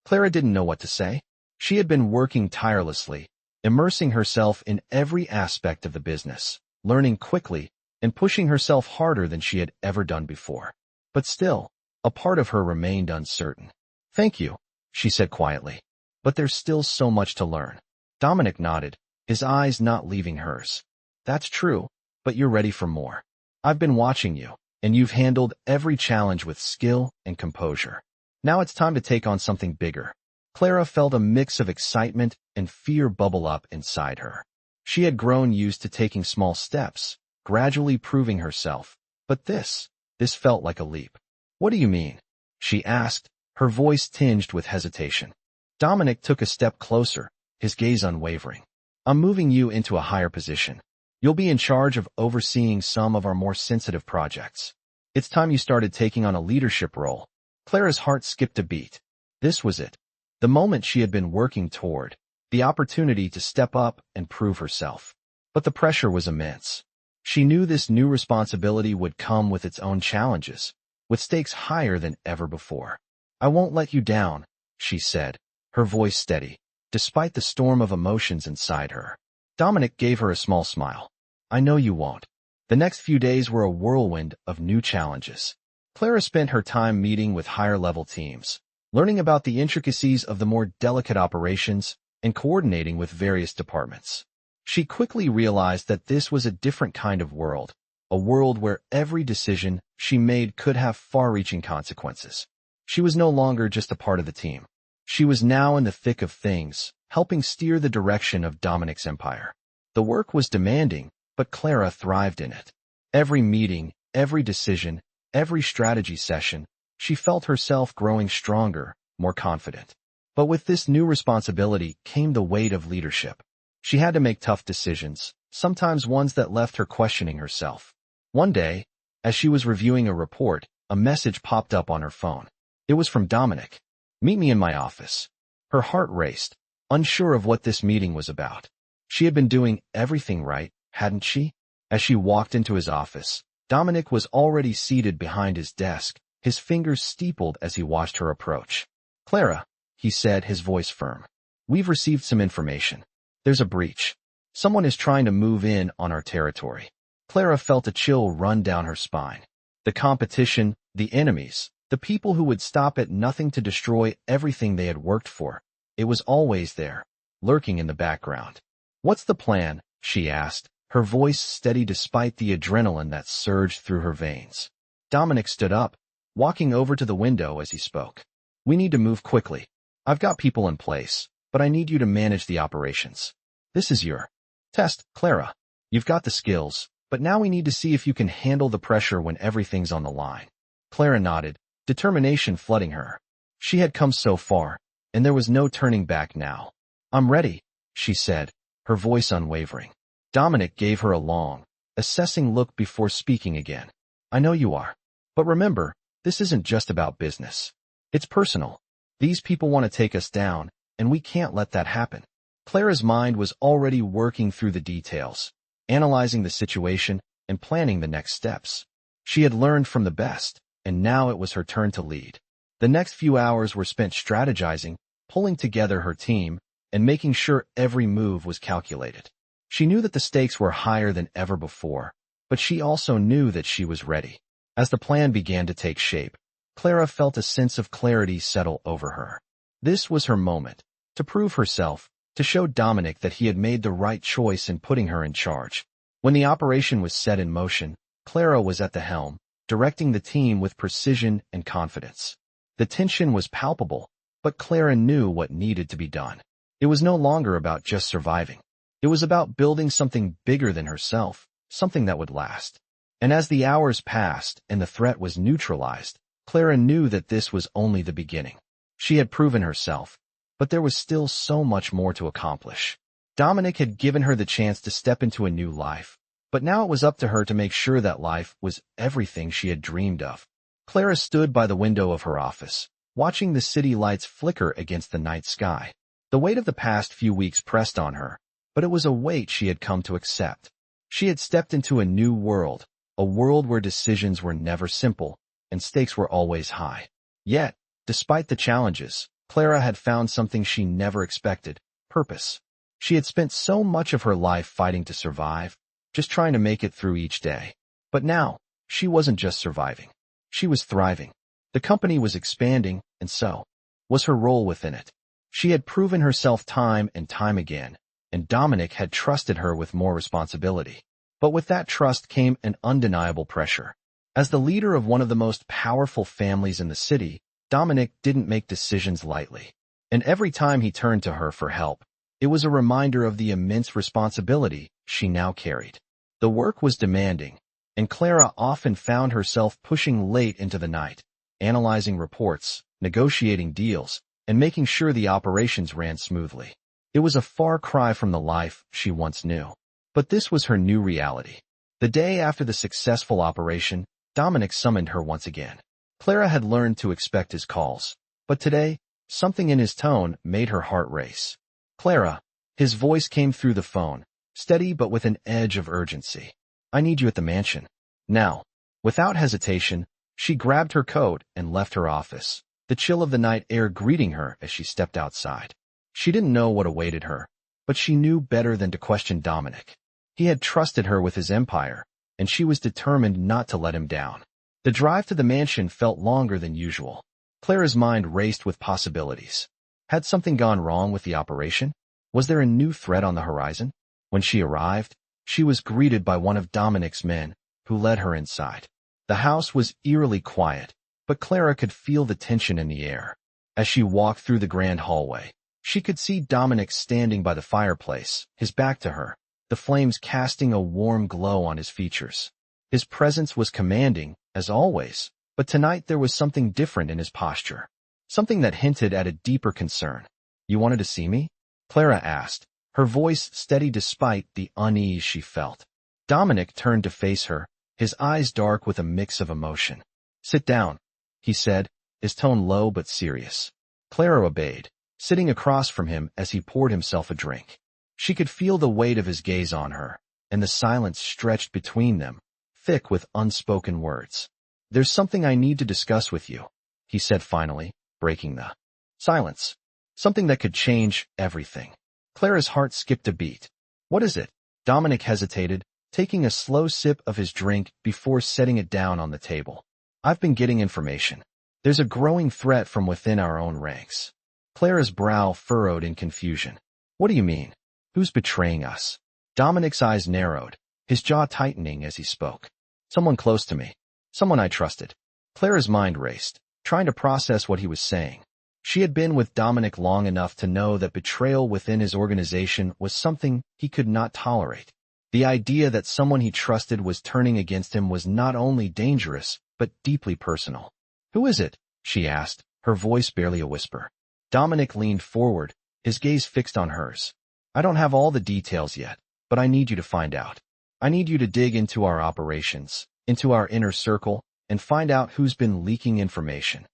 Speaker 1: Clara didn't know what to say. She had been working tirelessly, immersing herself in every aspect of the business, learning quickly, and pushing herself harder than she had ever done before. But still, a part of her remained uncertain. "Thank you," she said quietly. "But there's still so much to learn." Dominic nodded, his eyes not leaving hers. "That's true, but you're ready for more. I've been watching you, and you've handled every challenge with skill and composure. Now it's time to take on something bigger." Clara felt a mix of excitement and fear bubble up inside her. She had grown used to taking small steps, gradually proving herself, but this felt like a leap. "What do you mean?" she asked, her voice tinged with hesitation. Dominic took a step closer, his gaze unwavering. "I'm moving you into a higher position. You'll be in charge of overseeing some of our more sensitive projects. It's time you started taking on a leadership role." Clara's heart skipped a beat. This was it. The moment she had been working toward, the opportunity to step up and prove herself. But the pressure was immense. She knew this new responsibility would come with its own challenges, with stakes higher than ever before. "I won't let you down," she said, her voice steady, despite the storm of emotions inside her. Dominic gave her a small smile. "I know you won't." The next few days were a whirlwind of new challenges. Clara spent her time meeting with higher-level teams, learning about the intricacies of the more delicate operations and coordinating with various departments. She quickly realized that this was a different kind of world, a world where every decision she made could have far-reaching consequences. She was no longer just a part of the team. She was now in the thick of things, helping steer the direction of Dominic's empire. The work was demanding, but Clara thrived in it. Every meeting, every decision, every strategy session, she felt herself growing stronger, more confident. But with this new responsibility came the weight of leadership. She had to make tough decisions, sometimes ones that left her questioning herself. One day, as she was reviewing a report, a message popped up on her phone. It was from Dominic. "Meet me in my office." Her heart raced, unsure of what this meeting was about. She had been doing everything right, hadn't she? As she walked into his office, Dominic was already seated behind his desk, his fingers steepled as he watched her approach. "Clara," he said, his voice firm. "We've received some information. There's a breach. Someone is trying to move in on our territory." Clara felt a chill run down her spine. The competition, the enemies, the people who would stop at nothing to destroy everything they had worked for. It was always there, lurking in the background. "What's the plan?" she asked, her voice steady despite the adrenaline that surged through her veins. Dominic stood up, walking over to the window as he spoke. "We need to move quickly. I've got people in place, but I need you to manage the operations. This is your test, Clara. You've got the skills, but now we need to see if you can handle the pressure when everything's on the line." Clara nodded, determination flooding her. She had come so far, and there was no turning back now. "I'm ready," she said, her voice unwavering. Dominic gave her a long, assessing look before speaking again. "I know you are. But remember, this isn't just about business. It's personal. These people want to take us down, and we can't let that happen." Clara's mind was already working through the details, analyzing the situation and planning the next steps. She had learned from the best, and now it was her turn to lead. The next few hours were spent strategizing, pulling together her team, and making sure every move was calculated. She knew that the stakes were higher than ever before, but she also knew that she was ready. As the plan began to take shape, Clara felt a sense of clarity settle over her. This was her moment, to prove herself, to show Dominic that he had made the right choice in putting her in charge. When the operation was set in motion, Clara was at the helm, directing the team with precision and confidence. The tension was palpable, but Clara knew what needed to be done. It was no longer about just surviving. It was about building something bigger than herself, something that would last. And as the hours passed and the threat was neutralized, Clara knew that this was only the beginning. She had proven herself, but there was still so much more to accomplish. Dominic had given her the chance to step into a new life, but now it was up to her to make sure that life was everything she had dreamed of. Clara stood by the window of her office, watching the city lights flicker against the night sky. The weight of the past few weeks pressed on her, but it was a weight she had come to accept. She had stepped into a new world, a world where decisions were never simple and stakes were always high. Yet, despite the challenges, Clara had found something she never expected: purpose. She had spent so much of her life fighting to survive, just trying to make it through each day. But now, she wasn't just surviving. She was thriving. The company was expanding, and so was her role within it. She had proven herself time and time again, and Dominic had trusted her with more responsibility. But with that trust came an undeniable pressure. As the leader of one of the most powerful families in the city, Dominic didn't make decisions lightly. And every time he turned to her for help, it was a reminder of the immense responsibility she now carried. The work was demanding, and Clara often found herself pushing late into the night, analyzing reports, negotiating deals, and making sure the operations ran smoothly. It was a far cry from the life she once knew. But this was her new reality. The day after the successful operation, Dominic summoned her once again. Clara had learned to expect his calls, but today, something in his tone made her heart race. "Clara," his voice came through the phone, steady but with an edge of urgency. "I need you at the mansion. Now." Without hesitation, she grabbed her coat and left her office, the chill of the night air greeting her as she stepped outside. She didn't know what awaited her, but she knew better than to question Dominic. He had trusted her with his empire, and she was determined not to let him down. The drive to the mansion felt longer than usual. Clara's mind raced with possibilities. Had something gone wrong with the operation? Was there a new threat on the horizon? When she arrived, she was greeted by one of Dominic's men, who led her inside. The house was eerily quiet, but Clara could feel the tension in the air. As she walked through the grand hallway, she could see Dominic standing by the fireplace, his back to her, the flames casting a warm glow on his features. His presence was commanding, as always, but tonight there was something different in his posture. Something that hinted at a deeper concern. "You wanted to see me?" Clara asked, her voice steady despite the unease she felt. Dominic turned to face her, his eyes dark with a mix of emotion. "Sit down," he said, his tone low but serious. Clara obeyed, sitting across from him as he poured himself a drink. She could feel the weight of his gaze on her, and the silence stretched between them, thick with unspoken words. "There's something I need to discuss with you," he said finally, breaking the silence. Something that could change everything. Clara's heart skipped a beat. "What is it?" Dominic hesitated, taking a slow sip of his drink before setting it down on the table. "I've been getting information. There's a growing threat from within our own ranks." Clara's brow furrowed in confusion. "What do you mean? Who's betraying us?" Dominic's eyes narrowed, his jaw tightening as he spoke. "Someone close to me. Someone I trusted." Clara's mind raced, trying to process what he was saying. She had been with Dominic long enough to know that betrayal within his organization was something he could not tolerate. The idea that someone he trusted was turning against him was not only dangerous, but deeply personal. "Who is it?" she asked, her voice barely a whisper. Dominic leaned forward, his gaze fixed on hers. "I don't have all the details yet, but I need you to find out. I need you to dig into our operations, into our inner circle, and find out who's been leaking information."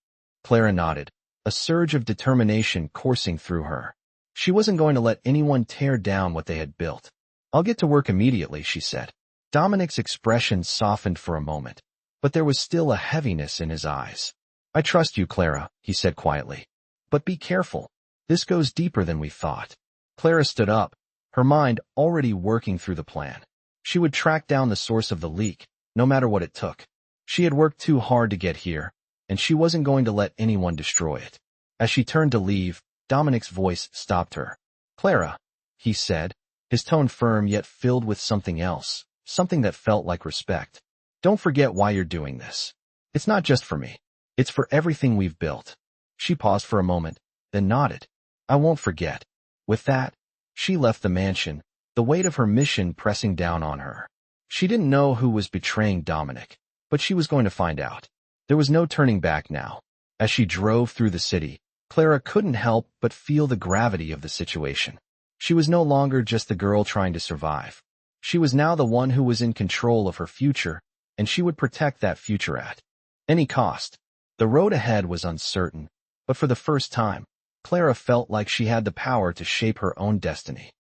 Speaker 1: Clara nodded, a surge of determination coursing through her. She wasn't going to let anyone tear down what they had built. "I'll get to work immediately," she said. Dominic's expression softened for a moment, but there was still a heaviness in his eyes. "I trust you, Clara," he said quietly. "But be careful. This goes deeper than we thought." Clara stood up, her mind already working through the plan. She would track down the source of the leak, no matter what it took. She had worked too hard to get here, and she wasn't going to let anyone destroy it. As she turned to leave, Dominic's voice stopped her. "Clara," he said, his tone firm yet filled with something else, something that felt like respect. "Don't forget why you're doing this. It's not just for me. It's for everything we've built." She paused for a moment, then nodded. "I won't forget." With that, she left the mansion, the weight of her mission pressing down on her. She didn't know who was betraying Dominic, but she was going to find out. There was no turning back now. As she drove through the city, Clara couldn't help but feel the gravity of the situation. She was no longer just the girl trying to survive. She was now the one who was in control of her future, and she would protect that future at any cost. The road ahead was uncertain, but for the first time, Clara felt like she had the power to shape her own destiny.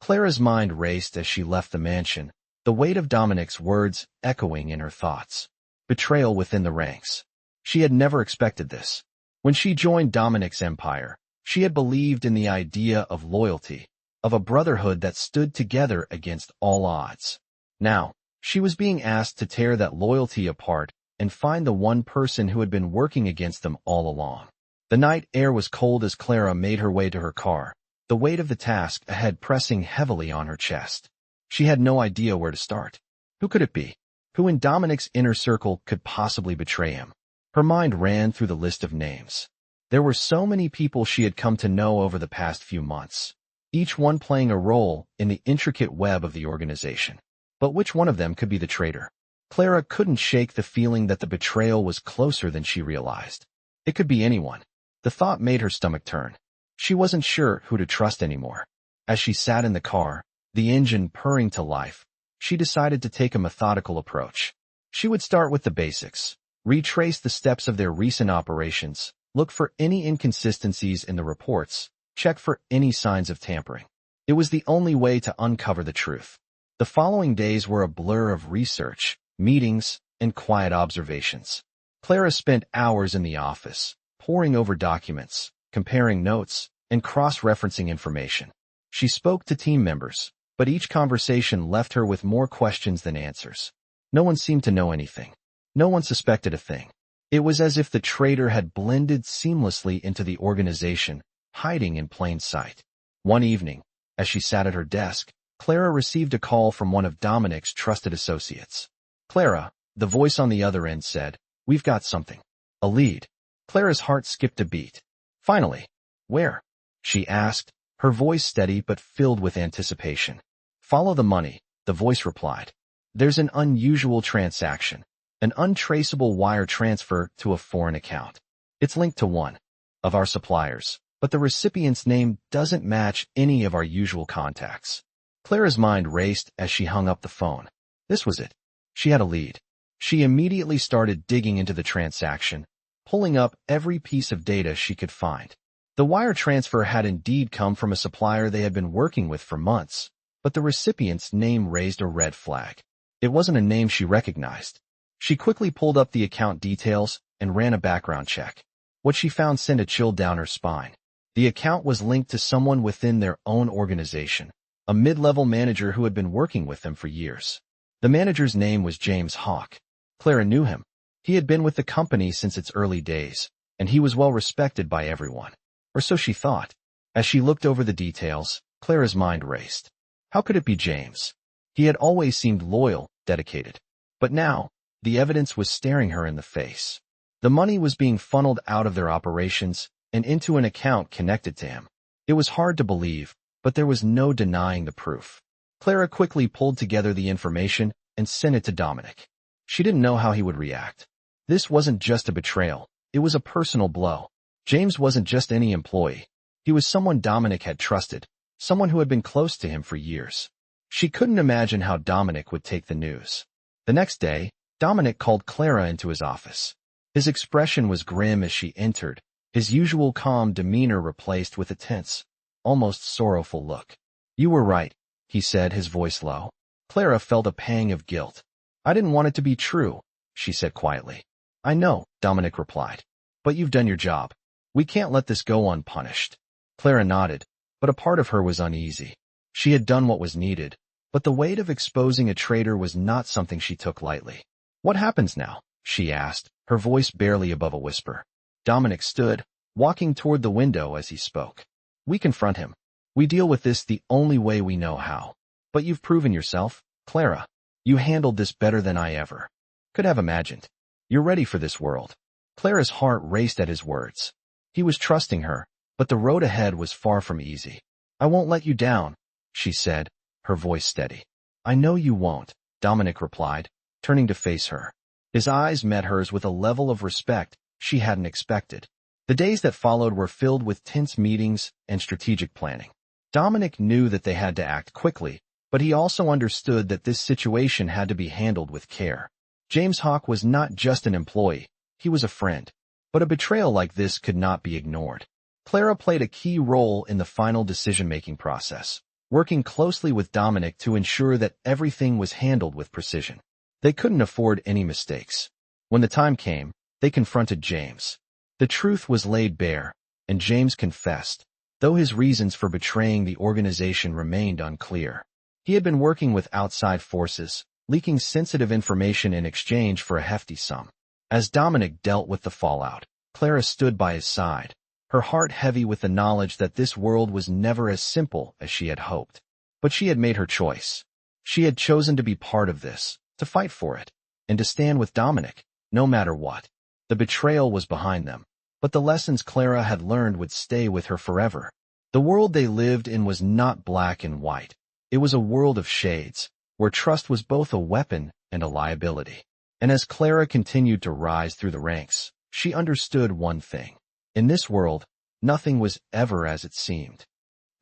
Speaker 1: Clara's mind raced as she left the mansion, the weight of Dominic's words echoing in her thoughts. Betrayal within the ranks. She had never expected this. When she joined Dominic's empire, she had believed in the idea of loyalty, of a brotherhood that stood together against all odds. Now, she was being asked to tear that loyalty apart and find the one person who had been working against them all along. The night air was cold as Clara made her way to her car, the weight of the task ahead pressing heavily on her chest. She had no idea where to start. Who could it be? Who in Dominic's inner circle could possibly betray him? Her mind ran through the list of names. There were so many people she had come to know over the past few months, each one playing a role in the intricate web of the organization. But which one of them could be the traitor? Clara couldn't shake the feeling that the betrayal was closer than she realized. It could be anyone. The thought made her stomach turn. She wasn't sure who to trust anymore. As she sat in the car, the engine purring to life, she decided to take a methodical approach. She would start with the basics, retrace the steps of their recent operations, look for any inconsistencies in the reports, check for any signs of tampering. It was the only way to uncover the truth. The following days were a blur of research, meetings, and quiet observations. Clara spent hours in the office, poring over documents, comparing notes, and cross-referencing information. She spoke to team members, but each conversation left her with more questions than answers. No one seemed to know anything. No one suspected a thing. It was as if the traitor had blended seamlessly into the organization, hiding in plain sight. One evening, as she sat at her desk, Clara received a call from one of Dominic's trusted associates. "Clara," the voice on the other end said, "we've got something. A lead." Clara's heart skipped a beat. "Finally. Where?" she asked, her voice steady but filled with anticipation. "Follow the money," the voice replied. "There's an unusual transaction, an untraceable wire transfer to a foreign account. It's linked to one of our suppliers, but the recipient's name doesn't match any of our usual contacts." Clara's mind raced as she hung up the phone. This was it. She had a lead. She immediately started digging into the transaction, pulling up every piece of data she could find. The wire transfer had indeed come from a supplier they had been working with for months, but the recipient's name raised a red flag. It wasn't a name she recognized. She quickly pulled up the account details and ran a background check. What she found sent a chill down her spine. The account was linked to someone within their own organization, a mid-level manager who had been working with them for years. The manager's name was James Hawk. Clara knew him. He had been with the company since its early days, and he was well respected by everyone. Or so she thought. As she looked over the details, Clara's mind raced. How could it be James? He had always seemed loyal, dedicated. But now, the evidence was staring her in the face. The money was being funneled out of their operations and into an account connected to him. It was hard to believe, but there was no denying the proof. Clara quickly pulled together the information and sent it to Dominic. She didn't know how he would react. This wasn't just a betrayal. It was a personal blow. James wasn't just any employee. He was someone Dominic had trusted, someone who had been close to him for years. She couldn't imagine how Dominic would take the news. The next day, Dominic called Clara into his office. His expression was grim as she entered, his usual calm demeanor replaced with a tense, almost sorrowful look. "You were right," he said, his voice low. Clara felt a pang of guilt. "I didn't want it to be true," she said quietly. "I know," Dominic replied. "But you've done your job. We can't let this go unpunished." Clara nodded, but a part of her was uneasy. She had done what was needed, but the weight of exposing a traitor was not something she took lightly. "What happens now?" she asked, her voice barely above a whisper. Dominic stood, walking toward the window as he spoke. "We confront him. We deal with this the only way we know how. But you've proven yourself, Clara. You handled this better than I ever could have imagined. You're ready for this world." Clara's heart raced at his words. He was trusting her, but the road ahead was far from easy. "I won't let you down," she said, her voice steady. "I know you won't," Dominic replied, turning to face her. His eyes met hers with a level of respect she hadn't expected. The days that followed were filled with tense meetings and strategic planning. Dominic knew that they had to act quickly, but he also understood that this situation had to be handled with care. James Hawk was not just an employee, he was a friend. But a betrayal like this could not be ignored. Clara played a key role in the final decision-making process, working closely with Dominic to ensure that everything was handled with precision. They couldn't afford any mistakes. When the time came, they confronted James. The truth was laid bare, and James confessed, though his reasons for betraying the organization remained unclear. He had been working with outside forces, leaking sensitive information in exchange for a hefty sum. As Dominic dealt with the fallout, Clara stood by his side, her heart heavy with the knowledge that this world was never as simple as she had hoped. But she had made her choice. She had chosen to be part of this, to fight for it, and to stand with Dominic, no matter what. The betrayal was behind them, but the lessons Clara had learned would stay with her forever. The world they lived in was not black and white. It was a world of shades, where trust was both a weapon and a liability. And as Clara continued to rise through the ranks, she understood one thing. In this world, nothing was ever as it seemed.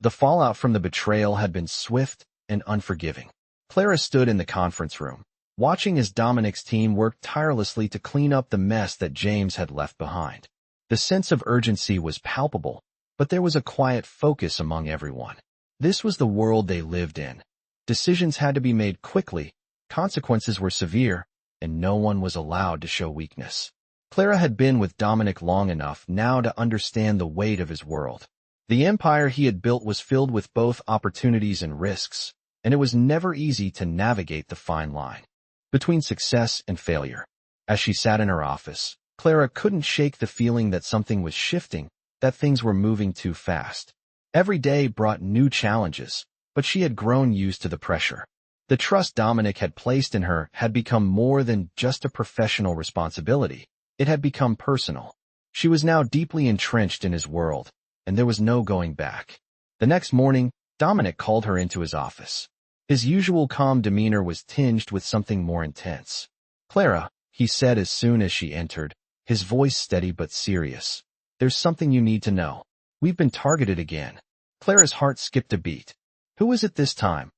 Speaker 1: The fallout from the betrayal had been swift and unforgiving. Clara stood in the conference room, watching as Dominic's team worked tirelessly to clean up the mess that James had left behind. The sense of urgency was palpable, but there was a quiet focus among everyone. This was the world they lived in. Decisions had to be made quickly, consequences were severe, and no one was allowed to show weakness. Clara had been with Dominic long enough now to understand the weight of his world. The empire he had built was filled with both opportunities and risks, and it was never easy to navigate the fine line between success and failure. As she sat in her office, Clara couldn't shake the feeling that something was shifting, that things were moving too fast. Every day brought new challenges, but she had grown used to the pressure. The trust Dominic had placed in her had become more than just a professional responsibility. It had become personal. She was now deeply entrenched in his world, and there was no going back. The next morning, Dominic called her into his office. His usual calm demeanor was tinged with something more intense. "Clara," he said as soon as she entered, his voice steady but serious. "There's something you need to know. We've been targeted again." Clara's heart skipped a beat. "Who is it this time?"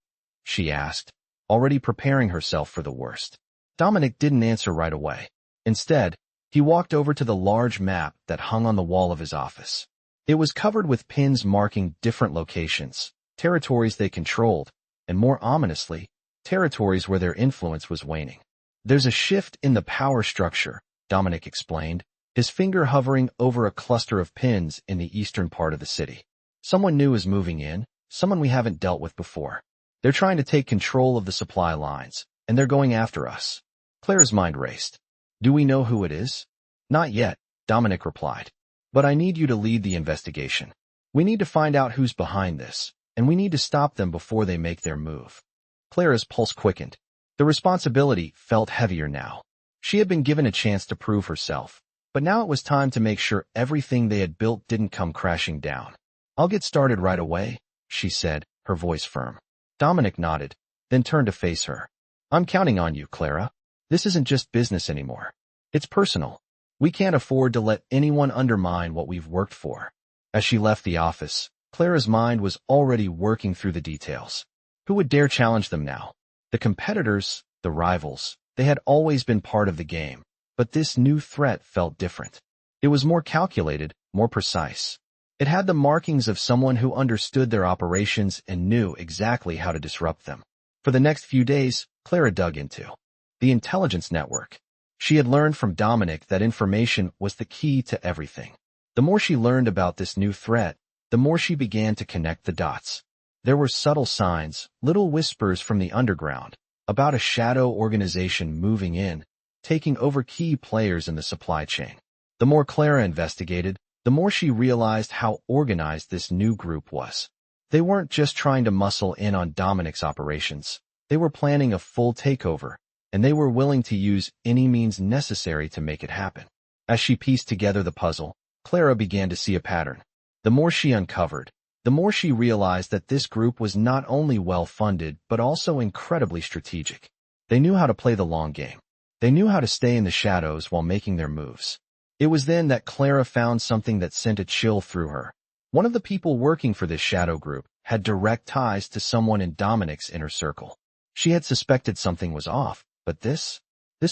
Speaker 1: she asked, already preparing herself for the worst. Dominic didn't answer right away. Instead, he walked over to the large map that hung on the wall of his office. It was covered with pins marking different locations, territories they controlled, and more ominously, territories where their influence was waning. "There's a shift in the power structure," Dominic explained, his finger hovering over a cluster of pins in the eastern part of the city. "Someone new is moving in, someone we haven't dealt with before. They're trying to take control of the supply lines, and they're going after us." Clara's mind raced. "Do we know who it is?" "Not yet," Dominic replied. "But I need you to lead the investigation. We need to find out who's behind this, and we need to stop them before they make their move." Clara's pulse quickened. The responsibility felt heavier now. She had been given a chance to prove herself, but now it was time to make sure everything they had built didn't come crashing down. "I'll get started right away," she said, her voice firm. Dominic nodded, then turned to face her. "I'm counting on you, Clara. This isn't just business anymore. It's personal. We can't afford to let anyone undermine what we've worked for." As she left the office, Clara's mind was already working through the details. Who would dare challenge them now? The competitors, the rivals, they had always been part of the game, but this new threat felt different. It was more calculated, more precise. It had the markings of someone who understood their operations and knew exactly how to disrupt them. For the next few days, Clara dug into the intelligence network. She had learned from Dominic that information was the key to everything. The more she learned about this new threat, the more she began to connect the dots. There were subtle signs, little whispers from the underground, about a shadow organization moving in, taking over key players in the supply chain. The more Clara investigated, the more she realized how organized this new group was. They weren't just trying to muscle in on Dominic's operations. They were planning a full takeover, and they were willing to use any means necessary to make it happen. As she pieced together the puzzle, Clara began to see a pattern. The more she uncovered, the more she realized that this group was not only well-funded but also incredibly strategic. They knew how to play the long game. They knew how to stay in the shadows while making their moves. It was then that Clara found something that sent a chill through her. One of the people working for this shadow group had direct ties to someone in Dominic's inner circle. She had suspected something was off, but this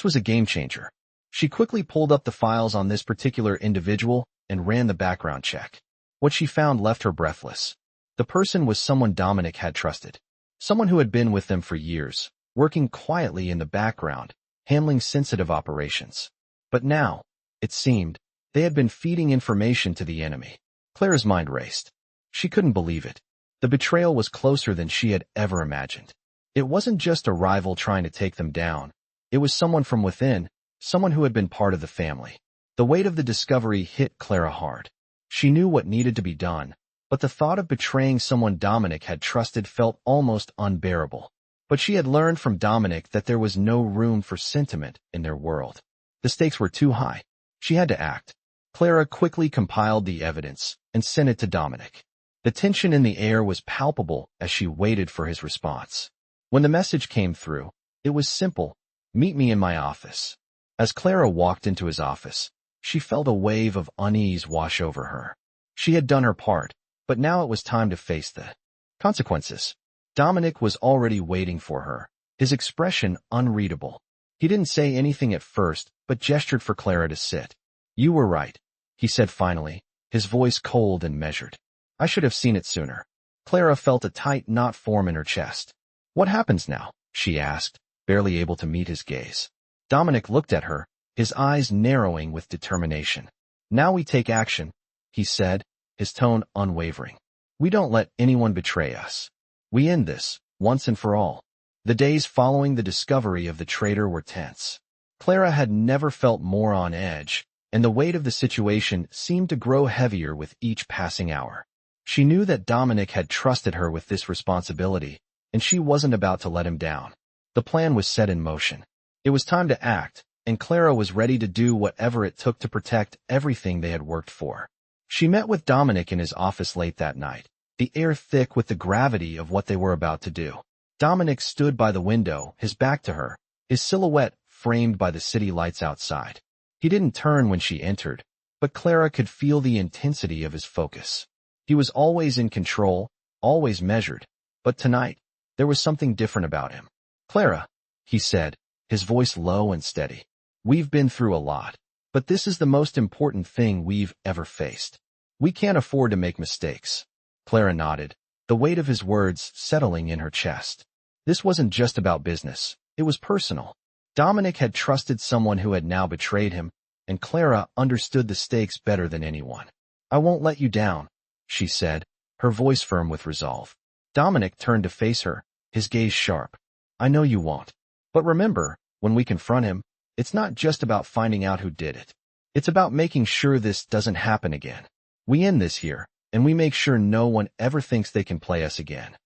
Speaker 1: was a game changer. She quickly pulled up the files on this particular individual and ran the background check. What she found left her breathless. The person was someone Dominic had trusted. Someone who had been with them for years, working quietly in the background, handling sensitive operations. But now, it seemed, they had been feeding information to the enemy. Clara's mind raced. She couldn't believe it. The betrayal was closer than she had ever imagined. It wasn't just a rival trying to take them down. It was someone from within, someone who had been part of the family. The weight of the discovery hit Clara hard. She knew what needed to be done, but the thought of betraying someone Dominic had trusted felt almost unbearable. But she had learned from Dominic that there was no room for sentiment in their world. The stakes were too high. She had to act. Clara quickly compiled the evidence and sent it to Dominic. The tension in the air was palpable as she waited for his response. When the message came through, it was simple: "Meet me in my office." As Clara walked into his office, she felt a wave of unease wash over her. She had done her part, but now it was time to face the consequences. Dominic was already waiting for her, his expression unreadable. He didn't say anything at first, but gestured for Clara to sit. "You were right," he said finally, his voice cold and measured. "I should have seen it sooner." Clara felt a tight knot form in her chest. "What happens now?" she asked, barely able to meet his gaze. Dominic looked at her, his eyes narrowing with determination. "Now we take action," he said, his tone unwavering. "We don't let anyone betray us. We end this, once and for all." The days following the discovery of the traitor were tense. Clara had never felt more on edge, and the weight of the situation seemed to grow heavier with each passing hour. She knew that Dominic had trusted her with this responsibility, and she wasn't about to let him down. The plan was set in motion. It was time to act, and Clara was ready to do whatever it took to protect everything they had worked for. She met with Dominic in his office late that night, the air thick with the gravity of what they were about to do. Dominic stood by the window, his back to her, his silhouette framed by the city lights outside. He didn't turn when she entered, but Clara could feel the intensity of his focus. He was always in control, always measured, but tonight, there was something different about him. "Clara," he said, his voice low and steady. "We've been through a lot, but this is the most important thing we've ever faced. We can't afford to make mistakes." Clara nodded, the weight of his words settling in her chest. This wasn't just about business, it was personal. Dominic had trusted someone who had now betrayed him, and Clara understood the stakes better than anyone. "I won't let you down," she said, her voice firm with resolve. Dominic turned to face her, his gaze sharp. "I know you won't. But remember, when we confront him, it's not just about finding out who did it. It's about making sure this doesn't happen again. We end this here, and we make sure no one ever thinks they can play us again."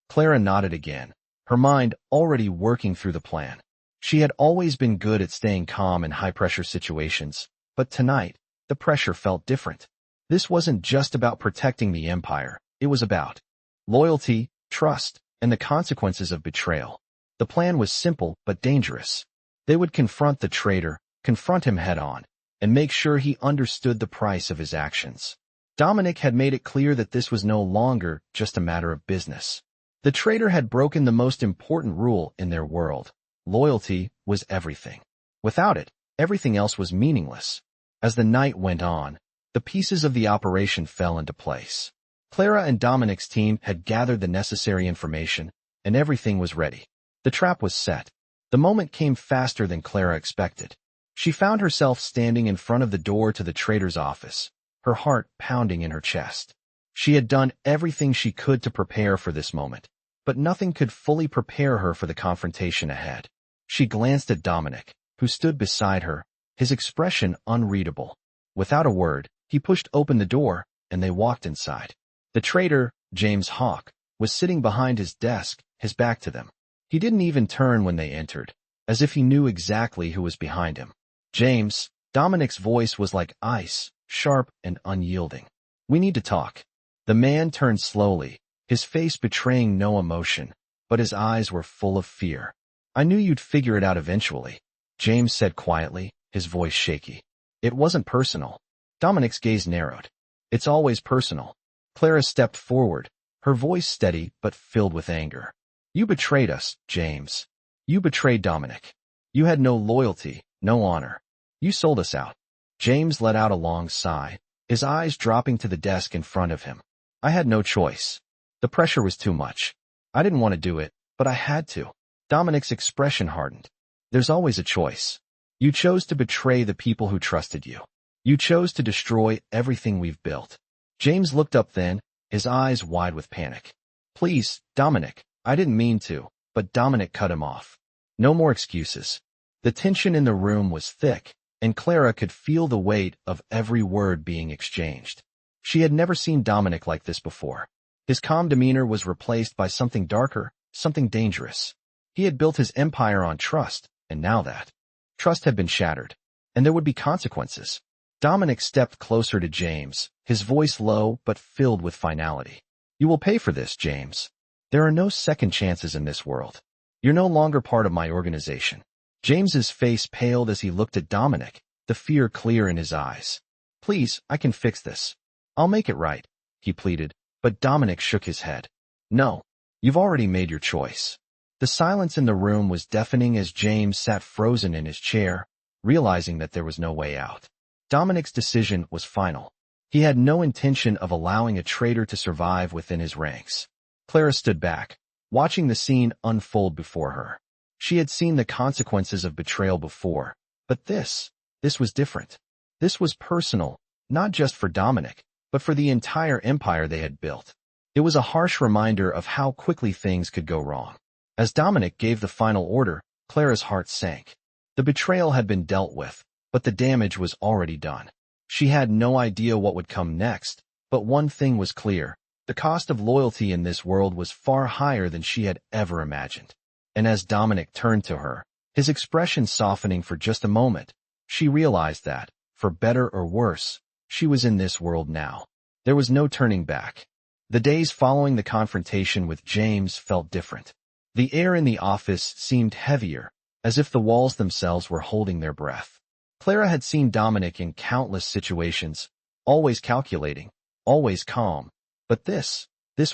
Speaker 1: Clara nodded again, her mind already working through the plan. She had always been good at staying calm in high-pressure situations, but tonight, the pressure felt different. This wasn't just about protecting the empire, it was about loyalty, trust, and the consequences of betrayal. The plan was simple but dangerous. They would confront the traitor, confront him head-on, and make sure he understood the price of his actions. Dominic had made it clear that this was no longer just a matter of business. The traitor had broken the most important rule in their world. Loyalty was everything. Without it, everything else was meaningless. As the night went on, the pieces of the operation fell into place. Clara and Dominic's team had gathered the necessary information, and everything was ready. The trap was set. The moment came faster than Clara expected. She found herself standing in front of the door to the traitor's office, her heart pounding in her chest. She had done everything she could to prepare for this moment, but nothing could fully prepare her for the confrontation ahead. She glanced at Dominic, who stood beside her, his expression unreadable. Without a word, he pushed open the door, and they walked inside. The traitor, James Hawke, was sitting behind his desk, his back to them. He didn't even turn when they entered, as if he knew exactly who was behind him. "James," Dominic's voice was like ice, sharp and unyielding. "We need to talk." The man turned slowly, his face betraying no emotion, but his eyes were full of fear. "I knew you'd figure it out eventually," James said quietly, his voice shaky. "It wasn't personal." Dominic's gaze narrowed. "It's always personal." Clara stepped forward, her voice steady but filled with anger. "You betrayed us, James. You betrayed Dominic. You had no loyalty, no honor. You sold us out." James let out a long sigh, his eyes dropping to the desk in front of him. "I had no choice. The pressure was too much. I didn't want to do it, but I had to." Dominic's expression hardened. "There's always a choice. You chose to betray the people who trusted you. You chose to destroy everything we've built." James looked up then, his eyes wide with panic. "Please, Dominic, I didn't mean to," but Dominic cut him off. "No more excuses." The tension in the room was thick, and Clara could feel the weight of every word being exchanged. She had never seen Dominic like this before. His calm demeanor was replaced by something darker, something dangerous. He had built his empire on trust, and now that trust had been shattered, and there would be consequences. Dominic stepped closer to James, his voice low but filled with finality. "You will pay for this, James. There are no second chances in this world. You're no longer part of my organization." James's face paled as he looked at Dominic, the fear clear in his eyes. "Please, I can fix this. I'll make it right," he pleaded, but Dominic shook his head. "No, you've already made your choice." The silence in the room was deafening as James sat frozen in his chair, realizing that there was no way out. Dominic's decision was final. He had no intention of allowing a traitor to survive within his ranks. Clara stood back, watching the scene unfold before her. She had seen the consequences of betrayal before, but this was different. This was personal, not just for Dominic, but for the entire empire they had built. It was a harsh reminder of how quickly things could go wrong. As Dominic gave the final order, Clara's heart sank. The betrayal had been dealt with, but the damage was already done. She had no idea what would come next, but one thing was clear. The cost of loyalty in this world was far higher than she had ever imagined. And as Dominic turned to her, his expression softening for just a moment, she realized that, for better or worse, she was in this world now. There was no turning back. The days following the confrontation with James felt different. The air in the office seemed heavier, as if the walls themselves were holding their breath. Clara had seen Dominic in countless situations, always calculating, always calm. But this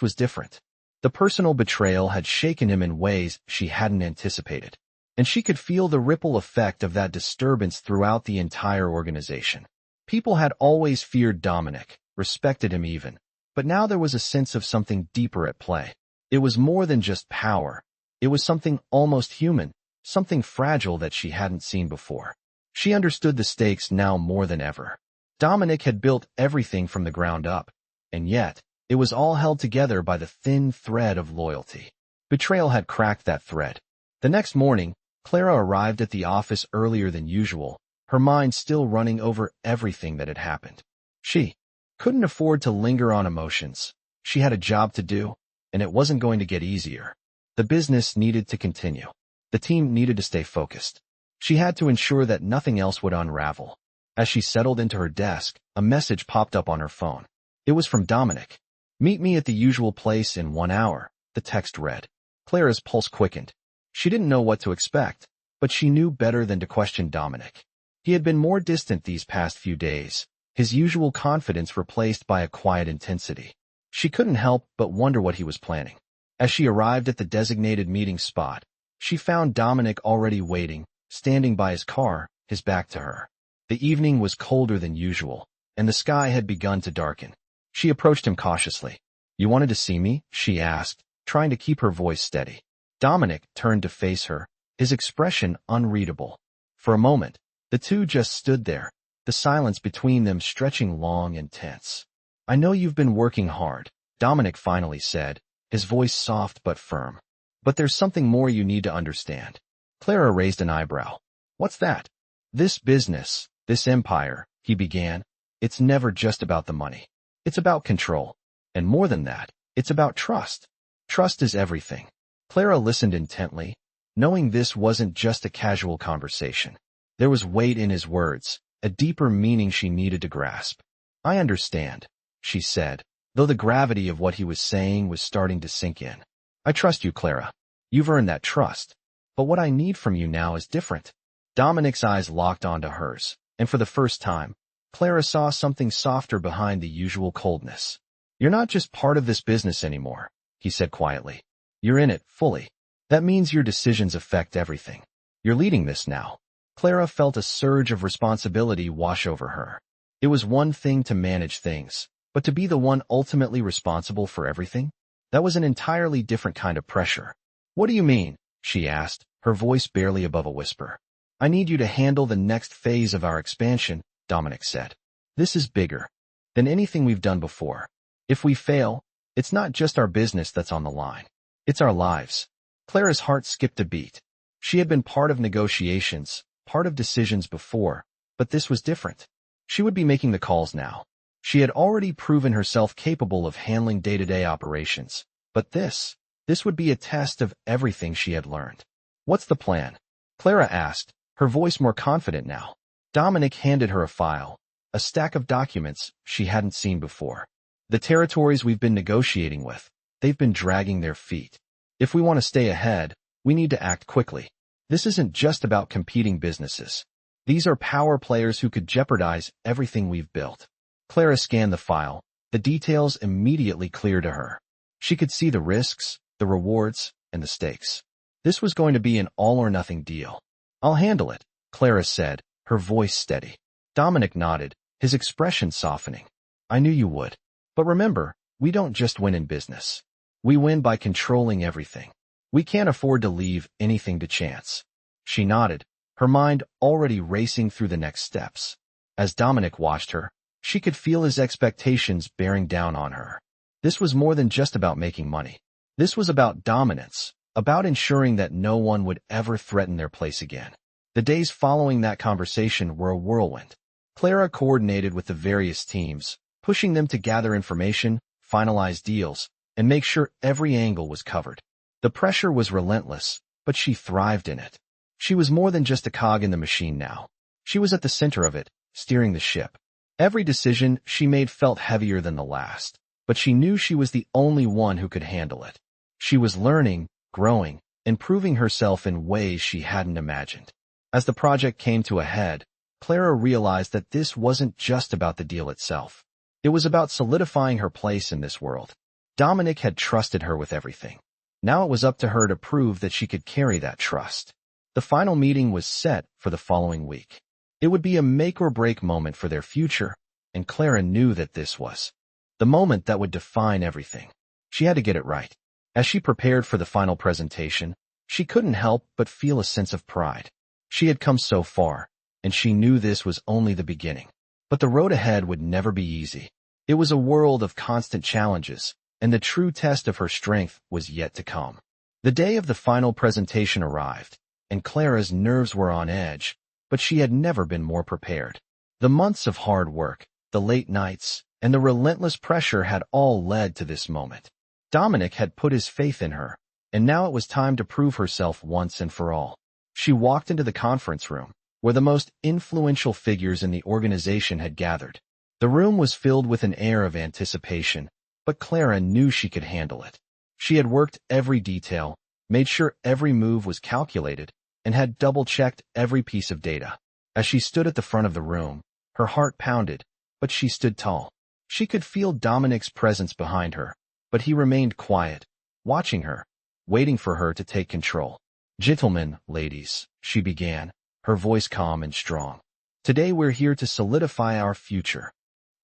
Speaker 1: was different. The personal betrayal had shaken him in ways she hadn't anticipated, and she could feel the ripple effect of that disturbance throughout the entire organization. People had always feared Dominic, respected him even, but now there was a sense of something deeper at play. It was more than just power. It was something almost human, something fragile that she hadn't seen before. She understood the stakes now more than ever. Dominic had built everything from the ground up, and yet, it was all held together by the thin thread of loyalty. Betrayal had cracked that thread. The next morning, Clara arrived at the office earlier than usual, her mind still running over everything that had happened. She couldn't afford to linger on emotions. She had a job to do, and it wasn't going to get easier. The business needed to continue. The team needed to stay focused. She had to ensure that nothing else would unravel. As she settled into her desk, a message popped up on her phone. It was from Dominic. "Meet me at the usual place in 1 hour," the text read. Clara's pulse quickened. She didn't know what to expect, but she knew better than to question Dominic. He had been more distant these past few days, his usual confidence replaced by a quiet intensity. She couldn't help but wonder what he was planning. As she arrived at the designated meeting spot, she found Dominic already waiting, standing by his car, his back to her. The evening was colder than usual, and the sky had begun to darken. She approached him cautiously. "You wanted to see me?" she asked, trying to keep her voice steady. Dominic turned to face her, his expression unreadable. For a moment, the two just stood there, the silence between them stretching long and tense. "I know you've been working hard," Dominic finally said, his voice soft but firm. "But there's something more you need to understand." Clara raised an eyebrow. "What's that?" "This business, this empire," he began, "it's never just about the money. It's about control. And more than that, it's about trust. Trust is everything." Clara listened intently, knowing this wasn't just a casual conversation. There was weight in his words, a deeper meaning she needed to grasp. "I understand," she said, though the gravity of what he was saying was starting to sink in. "I trust you, Clara. You've earned that trust. But what I need from you now is different." Dominic's eyes locked onto hers, and for the first time, Clara saw something softer behind the usual coldness. "You're not just part of this business anymore," he said quietly. "You're in it, fully. That means your decisions affect everything. You're leading this now." Clara felt a surge of responsibility wash over her. It was one thing to manage things, but to be the one ultimately responsible for everything? That was an entirely different kind of pressure. "What do you mean?" she asked, her voice barely above a whisper. "I need you to handle the next phase of our expansion," Dominic said. "This is bigger than anything we've done before. If we fail, it's not just our business that's on the line. It's our lives." Clara's heart skipped a beat. She had been part of negotiations, part of decisions before, but this was different. She would be making the calls now. She had already proven herself capable of handling day-to-day operations, but this would be a test of everything she had learned. "What's the plan?" Clara asked, her voice more confident now. Dominic handed her a file, a stack of documents she hadn't seen before. "The territories we've been negotiating with, they've been dragging their feet. If we want to stay ahead, we need to act quickly. This isn't just about competing businesses. These are power players who could jeopardize everything we've built." Clara scanned the file, the details immediately clear to her. She could see the risks, the rewards, and the stakes. This was going to be an all-or-nothing deal. "I'll handle it," Clara said, her voice steady. Dominic nodded, his expression softening. "I knew you would. But remember, we don't just win in business. We win by controlling everything. We can't afford to leave anything to chance." She nodded, her mind already racing through the next steps. As Dominic watched her, she could feel his expectations bearing down on her. This was more than just about making money. This was about dominance, about ensuring that no one would ever threaten their place again. The days following that conversation were a whirlwind. Clara coordinated with the various teams, pushing them to gather information, finalize deals, and make sure every angle was covered. The pressure was relentless, but she thrived in it. She was more than just a cog in the machine now. She was at the center of it, steering the ship. Every decision she made felt heavier than the last, but she knew she was the only one who could handle it. She was learning, growing, and proving herself in ways she hadn't imagined. As the project came to a head, Clara realized that this wasn't just about the deal itself. It was about solidifying her place in this world. Dominic had trusted her with everything. Now it was up to her to prove that she could carry that trust. The final meeting was set for the following week. It would be a make-or-break moment for their future, and Clara knew that this was the moment that would define everything. She had to get it right. As she prepared for the final presentation, she couldn't help but feel a sense of pride. She had come so far, and she knew this was only the beginning. But the road ahead would never be easy. It was a world of constant challenges, and the true test of her strength was yet to come. The day of the final presentation arrived, and Clara's nerves were on edge, but she had never been more prepared. The months of hard work, the late nights, and the relentless pressure had all led to this moment. Dominic had put his faith in her, and now it was time to prove herself once and for all. She walked into the conference room, where the most influential figures in the organization had gathered. The room was filled with an air of anticipation, but Clara knew she could handle it. She had worked every detail, made sure every move was calculated, and had double-checked every piece of data. As she stood at the front of the room, her heart pounded, but she stood tall. She could feel Dominic's presence behind her, but he remained quiet, watching her, waiting for her to take control. "Gentlemen, ladies," she began, her voice calm and strong. "Today we're here to solidify our future."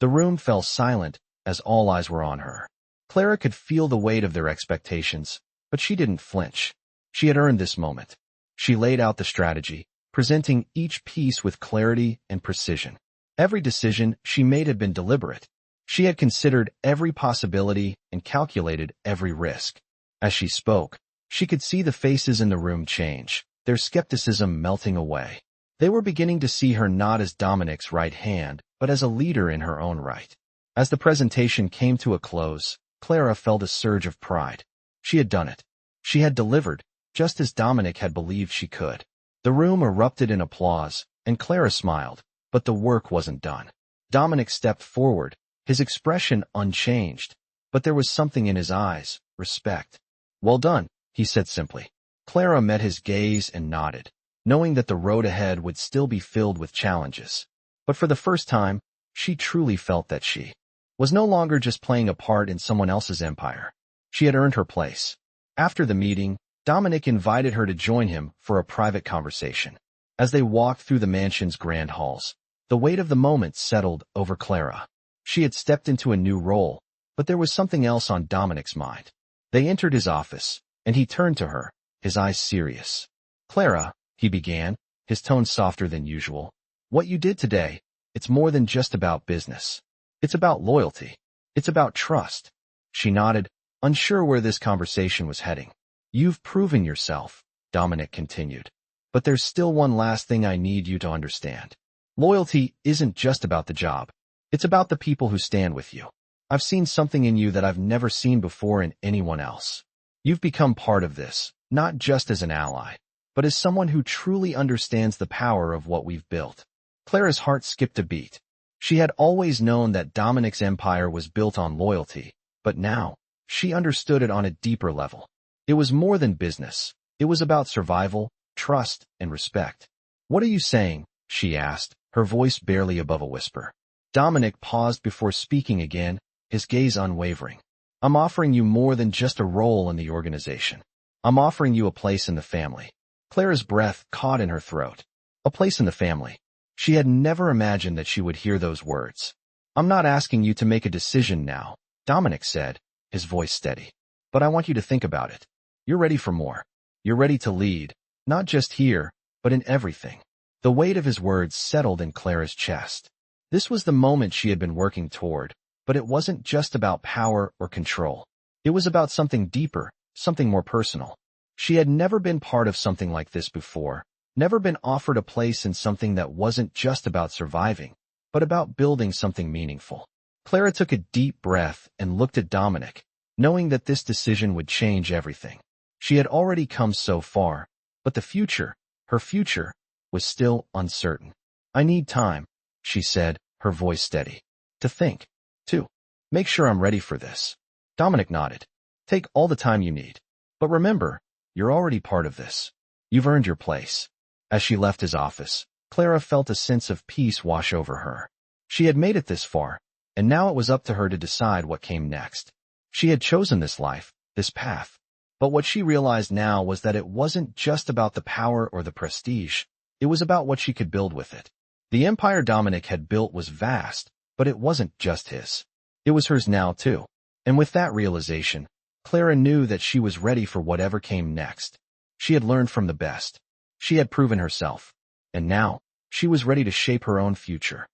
Speaker 1: The room fell silent as all eyes were on her. Clara could feel the weight of their expectations, but she didn't flinch. She had earned this moment. She laid out the strategy, presenting each piece with clarity and precision. Every decision she made had been deliberate. She had considered every possibility and calculated every risk. As she spoke, she could see the faces in the room change, their skepticism melting away. They were beginning to see her not as Dominic's right hand, but as a leader in her own right. As the presentation came to a close, Clara felt a surge of pride. She had done it. She had delivered, just as Dominic had believed she could. The room erupted in applause, and Clara smiled, but the work wasn't done. Dominic stepped forward, his expression unchanged, but there was something in his eyes, respect. "Well done," he said simply. Clara met his gaze and nodded, knowing that the road ahead would still be filled with challenges. But for the first time, she truly felt that she was no longer just playing a part in someone else's empire. She had earned her place. After the meeting, Dominic invited her to join him for a private conversation. As they walked through the mansion's grand halls, the weight of the moment settled over Clara. She had stepped into a new role, but there was something else on Dominic's mind. They entered his office, and he turned to her, his eyes serious. "Clara," he began, his tone softer than usual, "what you did today, it's more than just about business. It's about loyalty. It's about trust." She nodded, unsure where this conversation was heading. "You've proven yourself," Dominic continued. "But there's still one last thing I need you to understand. Loyalty isn't just about the job. It's about the people who stand with you. I've seen something in you that I've never seen before in anyone else. You've become part of this, not just as an ally, but as someone who truly understands the power of what we've built." Clara's heart skipped a beat. She had always known that Dominic's empire was built on loyalty, but now, she understood it on a deeper level. It was more than business. It was about survival, trust, and respect. "What are you saying?" she asked, her voice barely above a whisper. Dominic paused before speaking again, his gaze unwavering. "I'm offering you more than just a role in the organization. I'm offering you a place in the family." Clara's breath caught in her throat. A place in the family. She had never imagined that she would hear those words. "I'm not asking you to make a decision now," Dominic said, his voice steady. "But I want you to think about it. You're ready for more. You're ready to lead, not just here, but in everything." The weight of his words settled in Clara's chest. This was the moment she had been working toward, but it wasn't just about power or control. It was about something deeper, something more personal. She had never been part of something like this before, never been offered a place in something that wasn't just about surviving, but about building something meaningful. Clara took a deep breath and looked at Dominic, knowing that this decision would change everything. She had already come so far, but the future, her future, was still uncertain. "I need time," she said, her voice steady. "To think. To make sure I'm ready for this." Dominic nodded. "Take all the time you need. But remember, you're already part of this. You've earned your place." As she left his office, Clara felt a sense of peace wash over her. She had made it this far, and now it was up to her to decide what came next. She had chosen this life, this path. But what she realized now was that it wasn't just about the power or the prestige. It was about what she could build with it. The empire Dominic had built was vast, but it wasn't just his. It was hers now, too. And with that realization, Clara knew that she was ready for whatever came next. She had learned from the best. She had proven herself. And now, she was ready to shape her own future.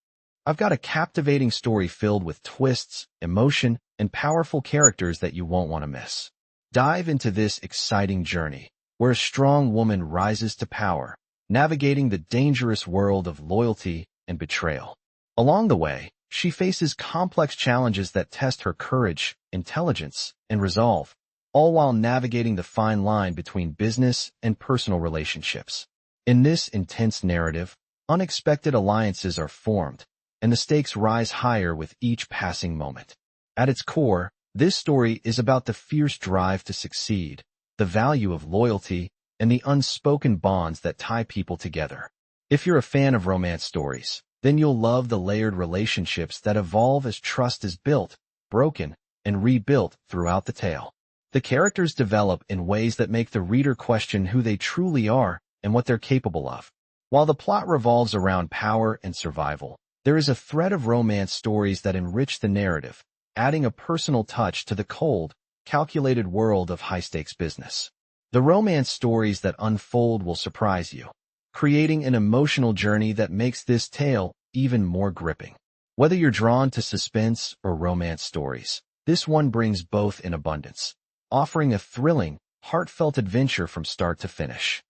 Speaker 1: I've got a captivating story filled with twists, emotion, and powerful characters that you won't want to miss. Dive into this exciting journey, where a strong woman rises to power, navigating the dangerous world of loyalty and betrayal. Along the way, she faces complex challenges that test her courage, intelligence, and resolve, all while navigating the fine line between business and personal relationships. In this intense narrative, unexpected alliances are formed, and the stakes rise higher with each passing moment. At its core, this story is about the fierce drive to succeed, the value of loyalty, and the unspoken bonds that tie people together. If you're a fan of romance stories, then you'll love the layered relationships that evolve as trust is built, broken, and rebuilt throughout the tale. The characters develop in ways that make the reader question who they truly are and what they're capable of. While the plot revolves around power and survival, there is a thread of romance stories that enrich the narrative, adding a personal touch to the cold, calculated world of high-stakes business. The romance stories that unfold will surprise you, creating an emotional journey that makes this tale even more gripping. Whether you're drawn to suspense or romance stories, this one brings both in abundance, offering a thrilling, heartfelt adventure from start to finish.